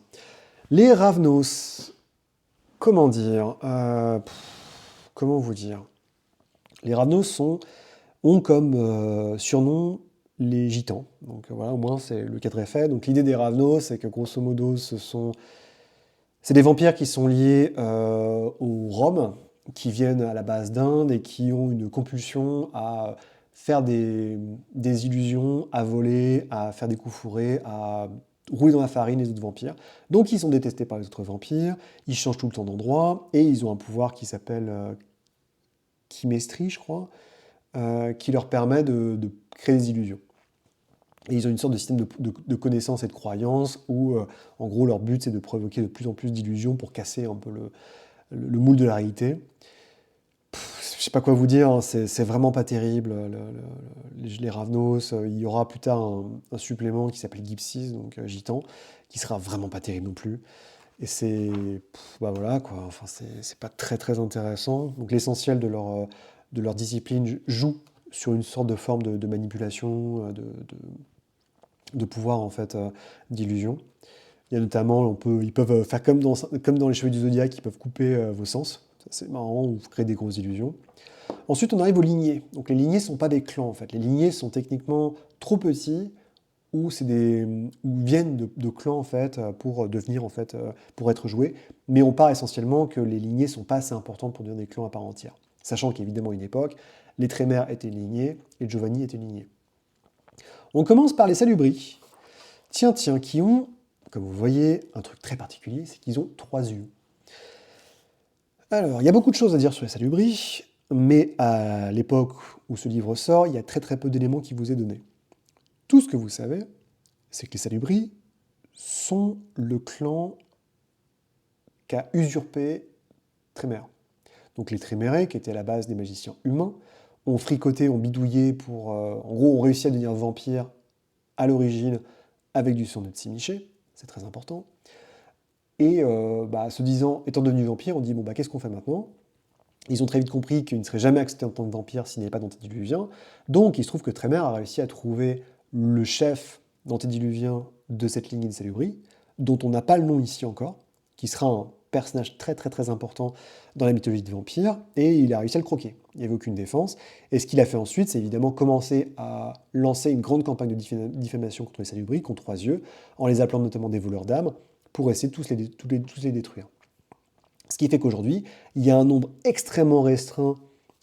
Les Ravnos, comment dire comment vous dire? Les Ravnos ont comme surnom les gitans. Donc voilà, au moins c'est le cadre est fait. Donc l'idée des Ravnos, c'est que grosso modo, c'est des vampires qui sont liés aux Roms, qui viennent à la base d'Inde et qui ont une compulsion à faire des illusions, à voler, à faire des coups fourrés, à rouler dans la farine les autres vampires. Donc ils sont détestés par les autres vampires, ils changent tout le temps d'endroit, et ils ont un pouvoir qui s'appelle Chimestrie, je crois, qui leur permet de créer des illusions. Et ils ont une sorte de système de connaissances et de croyances où, en gros, leur but, c'est de provoquer de plus en plus d'illusions pour casser un peu le moule de la réalité. Je sais pas quoi vous dire, hein, c'est vraiment pas terrible, les Ravnos. Il y aura plus tard un supplément qui s'appelle Gypsies, donc gitan, qui sera vraiment pas terrible non plus. Et bah voilà quoi, enfin c'est pas très très intéressant. Donc l'essentiel de leur discipline joue sur une sorte de forme de manipulation, de pouvoir en fait, d'illusion. Il y a notamment, ils peuvent faire comme dans les Cheveux du Zodiaque, ils peuvent couper vos sens. Ça, c'est marrant, ou créer des grosses illusions. Ensuite, on arrive aux lignées. Donc les lignées ne sont pas des clans en fait. Les lignées sont techniquement trop petits ou viennent de clans en fait pour devenir en fait pour être joués. Mais on part essentiellement que les lignées sont pas assez importantes pour devenir des clans à part entière. Sachant qu'évidemment à une époque, les Trémères étaient lignés et Giovanni était ligné. On commence par les Salubris. Tiens, qui ont comme vous voyez, un truc très particulier, c'est qu'ils ont 3 yeux. Alors, il y a beaucoup de choses à dire sur les salubris, mais à l'époque où ce livre sort, il y a très très peu d'éléments qui vous est donné. Tout ce que vous savez, c'est que les salubris sont le clan qu'a usurpé Trémère. Donc les Trémérés, qui étaient à la base des magiciens humains, ont fricoté, ont bidouillé pour... en gros, ont réussi à devenir vampires à l'origine avec du sang de Tsimiché, c'est très important. Et se disant, étant devenus vampires, on dit, bon, qu'est-ce qu'on fait maintenant? Ils ont très vite compris qu'ils ne seraient jamais acceptés en tant que vampires s'il n'y avait pas d'antédiluvien. Donc il se trouve que Trémère a réussi à trouver le chef d'antédiluvien de cette lignée de Salubri, dont on n'a pas le nom ici encore, qui sera un personnage très très très important dans la mythologie de vampire, et il a réussi à le croquer. Il n'y avait aucune défense. Et ce qu'il a fait ensuite, c'est évidemment commencer à lancer une grande campagne de diffamation contre les Salubri, contre 3 yeux, en les appelant notamment des voleurs d'âmes, pour essayer de tous les détruire. Ce qui fait qu'aujourd'hui, il y a un nombre extrêmement restreint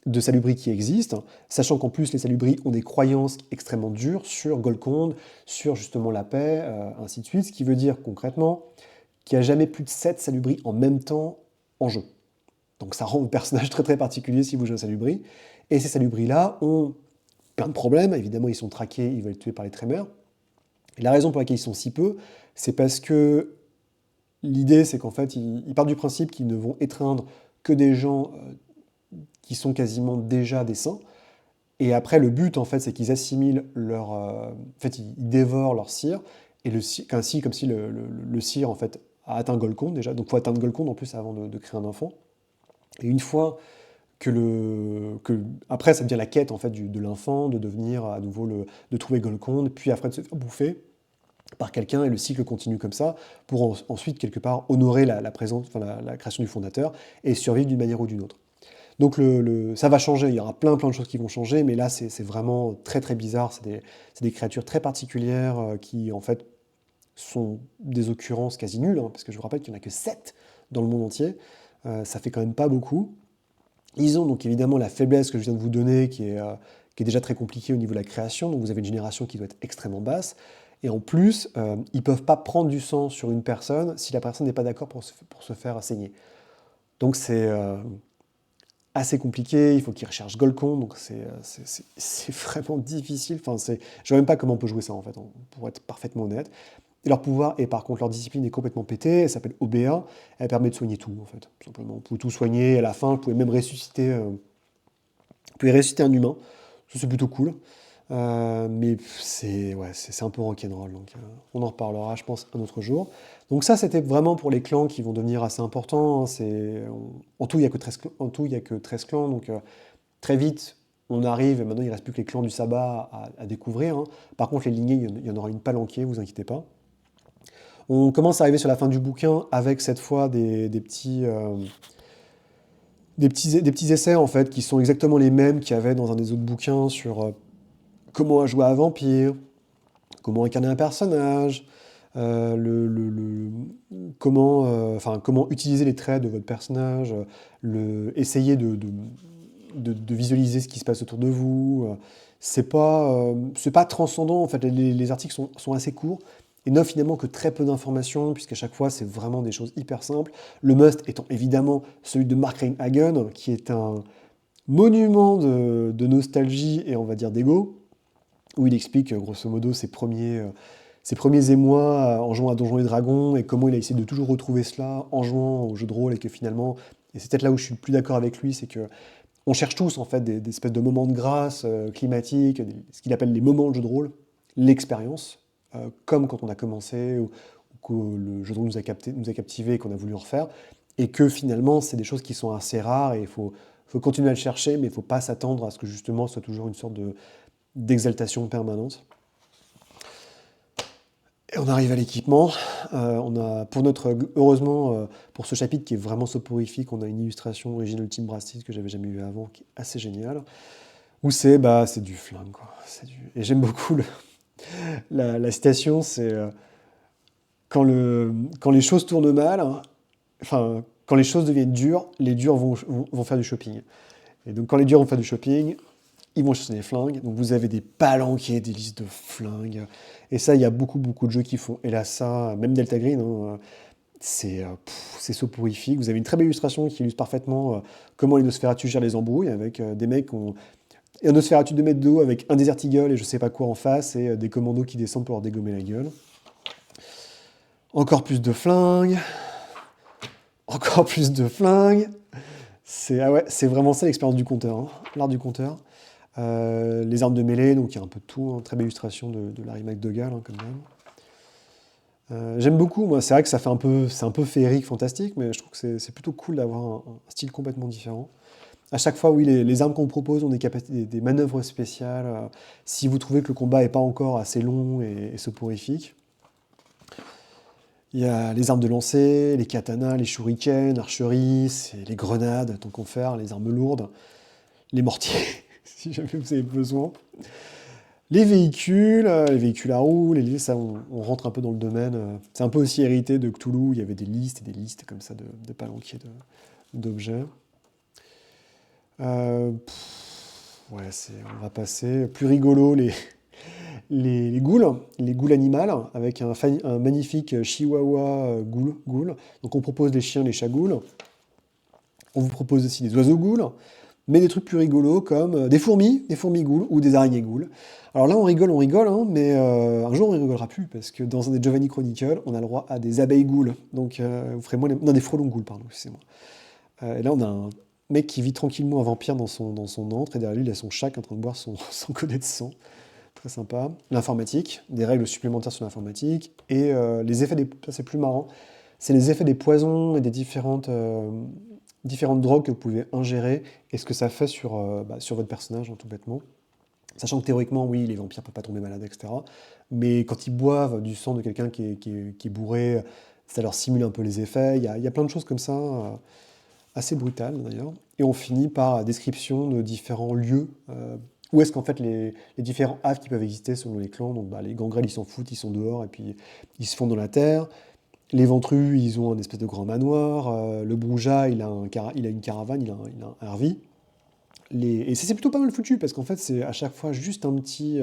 de salubris qui existent, sachant qu'en plus les salubris ont des croyances extrêmement dures sur Golconde, sur justement la paix, ainsi de suite, ce qui veut dire concrètement qu'il n'y a jamais plus de 7 salubris en même temps en jeu. Donc ça rend le personnage très très particulier si vous jouez un salubri. Et ces salubris-là ont plein de problèmes, évidemment ils sont traqués, ils veulent être tués par les Trémères. Et la raison pour laquelle ils sont si peu, c'est parce que l'idée, c'est qu'en fait, ils partent du principe qu'ils ne vont étreindre que des gens qui sont quasiment déjà des saints. Et après, le but, en fait, c'est qu'ils assimilent leur... en fait, ils dévorent leur cire, et ainsi, comme si le cire, en fait, a atteint Golconde, déjà. Donc, il faut atteindre Golconde, en plus, avant de créer un enfant. Et une fois après, ça devient la quête, en fait, de l'enfant, de devenir à nouveau de trouver Golconde, puis après de se faire bouffer par quelqu'un, et le cycle continue comme ça, pour ensuite, quelque part, honorer la présence, enfin, la création du fondateur, et survivre d'une manière ou d'une autre. Donc ça va changer, il y aura plein de choses qui vont changer, mais là c'est vraiment très très bizarre, c'est des créatures très particulières qui en fait sont des occurrences quasi nulles, hein, parce que je vous rappelle qu'il n'y en a que 7 dans le monde entier, ça fait quand même pas beaucoup. Ils ont donc évidemment la faiblesse que je viens de vous donner, qui est déjà très compliquée au niveau de la création, donc vous avez une génération qui doit être extrêmement basse, et en plus, ils ne peuvent pas prendre du sang sur une personne si la personne n'est pas d'accord pour se faire saigner. Donc c'est assez compliqué, il faut qu'ils recherchent Golconde, donc c'est vraiment difficile. Enfin, je ne sais même pas comment on peut jouer ça, en fait, pour être parfaitement honnête. Et leur pouvoir, et par contre leur discipline est complètement pétée, elle s'appelle OBA, elle permet de soigner tout, en fait, tout simplement. Vous pouvez tout soigner, à la fin, vous pouvez même ressusciter, un humain, ça c'est plutôt cool. Mais c'est un peu rock'n'roll, donc on en reparlera, je pense, un autre jour. Donc ça, c'était vraiment pour les clans qui vont devenir assez importants, hein. En tout, il n'y a que 13 clans, donc très vite, on arrive, et maintenant il ne reste plus que les clans du sabbat à découvrir, hein. Par contre, les lignées, il y en aura une palanquée, vous inquiétez pas. On commence à arriver sur la fin du bouquin avec cette fois des petits essais, en fait, qui sont exactement les mêmes qu'il y avait dans un des autres bouquins sur comment jouer à vampire, comment incarner un personnage, comment utiliser les traits de votre personnage, essayer de visualiser ce qui se passe autour de vous. C'est pas transcendant, en fait, les articles sont assez courts et n'offrent finalement que très peu d'informations, puisqu'à chaque fois, c'est vraiment des choses hyper simples. Le must étant évidemment celui de Mark Rein-Hagen, qui est un monument de nostalgie et on va dire d'ego, où il explique grosso modo ses premiers émois en jouant à Donjons et Dragons et comment il a essayé de toujours retrouver cela en jouant au jeu de rôle et que finalement, et c'est peut-être là où je suis le plus d'accord avec lui, c'est que on cherche tous en fait des espèces de moments de grâce climatiques, ce qu'il appelle les moments de jeu de rôle, l'expérience, comme quand on a commencé ou que le jeu de rôle nous a captivés et qu'on a voulu en refaire, et que finalement c'est des choses qui sont assez rares et il faut continuer à le chercher, mais il ne faut pas s'attendre à ce que justement ce soit toujours une sorte d'exaltation permanente. Et on arrive à l'équipement. Heureusement, pour ce chapitre qui est vraiment soporifique, on a une illustration originale Team Brastis que j'avais jamais vue avant, qui est assez géniale. Où c'est du flingue, quoi. Et j'aime beaucoup la citation, c'est quand les choses tournent mal, hein, enfin, quand les choses deviennent dures, les durs vont faire du shopping. Et donc quand les durs vont faire du shopping, ils vont chercher des flingues. Donc vous avez des palanquets, des listes de flingues. Et ça, il y a beaucoup, beaucoup de jeux qui font. Et là, ça, même Delta Green, hein, c'est soporifique. Vous avez une très belle illustration qui illustre parfaitement comment les Nosferatu gèrent les embrouilles, avec des mecs qui ont un Nosferatu de 2 mètres de haut avec un Desert Eagle et je sais pas quoi en face, et des commandos qui descendent pour leur dégommer la gueule. Encore plus de flingues. Encore plus de flingues. C'est vraiment ça l'expérience du compteur, hein, l'art du compteur. Les armes de mêlée, donc il y a un peu de tout, hein, très belle illustration de Larry McDougall, hein, quand même. J'aime beaucoup, moi, c'est vrai que c'est un peu féerique, fantastique, mais je trouve que c'est plutôt cool d'avoir un style complètement différent. À chaque fois, oui, les armes qu'on vous propose ont des capacités, des manœuvres spéciales. Si vous trouvez que le combat n'est pas encore assez long et soporifique, il y a les armes de lancer, les katanas, les shurikens, l'archerie, les grenades, tant qu'on faire, les armes lourdes, les mortiers, si jamais vous avez besoin. Les véhicules à roues, ça, on rentre un peu dans le domaine. C'est un peu aussi hérité de Cthulhu, où il y avait des listes et des listes comme ça de palanquiers d'objets. Ouais, on va passer. Plus rigolo, les ghouls animales, avec un magnifique chihuahua ghoul. Donc on propose les chiens, les chats ghouls. On vous propose aussi des oiseaux ghouls, mais des trucs plus rigolos comme des fourmis ghouls ou des araignées ghouls. Alors là, on rigole, hein, mais un jour, on ne rigolera plus, parce que dans un des Giovanni Chronicle, on a le droit à des abeilles ghouls. Donc, vous ferez moins non, des frelons ghouls, pardon, excusez-moi. Et là, on a un mec qui vit tranquillement un vampire dans son antre, et derrière lui, il a son chat qui est en train de boire son godet de sang. Très sympa. L'informatique, des règles supplémentaires sur l'informatique, et les effets ça c'est plus marrant, c'est les effets des poisons et des différentes drogues que vous pouvez ingérer, et ce que ça fait sur votre personnage, hein, tout bêtement. Sachant que théoriquement, oui, les vampires ne peuvent pas tomber malades, etc. Mais quand ils boivent du sang de quelqu'un qui est bourré, ça leur simule un peu les effets. Il y a plein de choses comme ça, assez brutales d'ailleurs. Et on finit par la description de différents lieux. Où est-ce qu'en fait les différents havres qui peuvent exister selon les clans. Donc les gangrels, ils s'en foutent, ils sont dehors et puis ils se font dans la terre. Les ventrus, ils ont un espèce de grand manoir. Le Brouja, il a une caravane, il a un RV. Et c'est plutôt pas mal foutu parce qu'en fait c'est à chaque fois juste un petit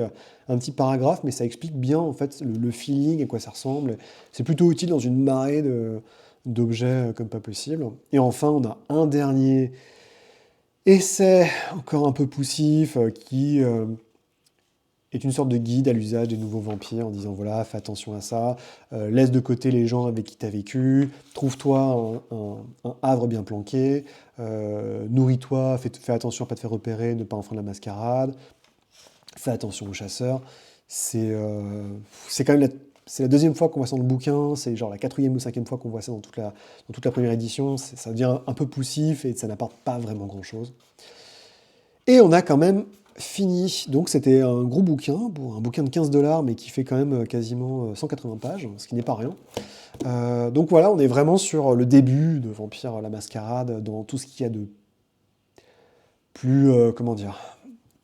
paragraphe, mais ça explique bien en fait le feeling, à quoi ça ressemble. C'est plutôt utile dans une marée d'objets comme pas possible. Et enfin on a un dernier essai encore un peu poussif qui est une sorte de guide à l'usage des nouveaux vampires en disant voilà, fais attention à ça, laisse de côté les gens avec qui tu as vécu, trouve-toi un havre bien planqué, nourris-toi, fais attention à ne pas te faire repérer, ne pas enfreindre la mascarade, fais attention aux chasseurs. C'est quand même c'est la deuxième fois qu'on voit ça dans le bouquin, c'est genre la quatrième ou cinquième fois qu'on voit ça dans toute la première édition, ça devient un peu poussif et ça n'apporte pas vraiment grand-chose. Et on a quand même fini. Donc c'était un gros bouquin, un bouquin de 15 $, mais qui fait quand même quasiment 180 pages, ce qui n'est pas rien. Donc voilà, on est vraiment sur le début de Vampire la Mascarade, dans tout ce qu'il y a de plus, comment dire,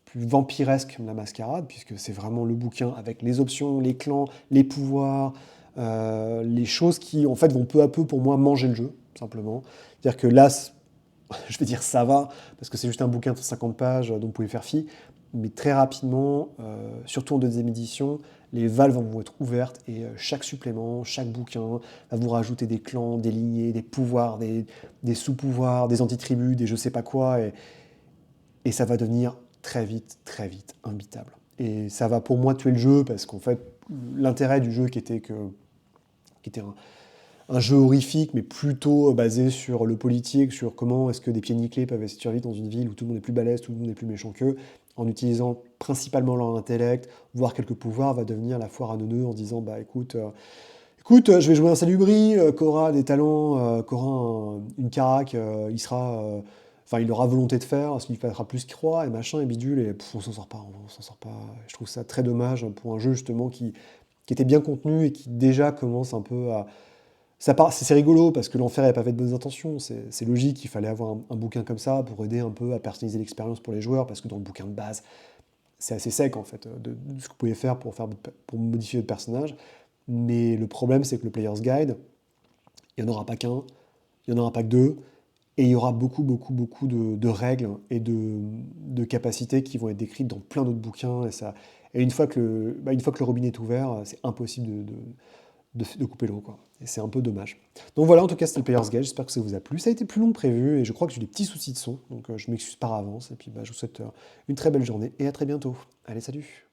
plus vampiresque la Mascarade, puisque c'est vraiment le bouquin avec les options, les clans, les pouvoirs, les choses qui, en fait, vont peu à peu, pour moi, manger le jeu, simplement. C'est-à-dire que là, je vais dire ça va, parce que c'est juste un bouquin de 50 pages dont vous pouvez faire fi, mais très rapidement, surtout en deuxième édition, les valves vont être ouvertes et chaque supplément, chaque bouquin va vous rajouter des clans, des lignées, des pouvoirs, des sous-pouvoirs, des antitribus, des je sais pas quoi, et ça va devenir très vite imbitable. Et ça va pour moi tuer le jeu, parce qu'en fait, l'intérêt du jeu qui était un jeu horrifique, mais plutôt basé sur le politique, sur comment est-ce que des pieds nickelés peuvent survivre dans une ville où tout le monde est plus balèze, tout le monde est plus méchant qu'eux, en utilisant principalement leur intellect, voire quelques pouvoirs, va devenir la foire à neuneux en se disant bah écoute, je vais jouer un salubri, Cora a des talents, Cora une caraque, il aura volonté de faire, parce qu'il fera plus qu'il croit, et machin, et bidule, et on s'en sort pas, on s'en sort pas. Je trouve ça très dommage pour un jeu justement qui était bien contenu et qui déjà commence un peu à c'est rigolo parce que l'enfer n'est pas fait de bonnes intentions. C'est logique, il fallait avoir un bouquin comme ça pour aider un peu à personnaliser l'expérience pour les joueurs, parce que dans le bouquin de base, c'est assez sec en fait de ce que vous pouvez faire pour modifier votre personnage. Mais le problème, c'est que le Player's Guide, il n'y en aura pas qu'un, il n'y en aura pas que deux, Et il y aura beaucoup, beaucoup, beaucoup de règles et de capacités qui vont être décrites dans plein d'autres bouquins. Et une fois que le robinet est ouvert, c'est impossible de couper l'eau, quoi. Et c'est un peu dommage. Donc voilà, en tout cas, c'était le Player's Guide. J'espère que ça vous a plu. Ça a été plus long que prévu et je crois que j'ai eu des petits soucis de son. Donc je m'excuse par avance. Et puis je vous souhaite une très belle journée et à très bientôt. Allez, salut!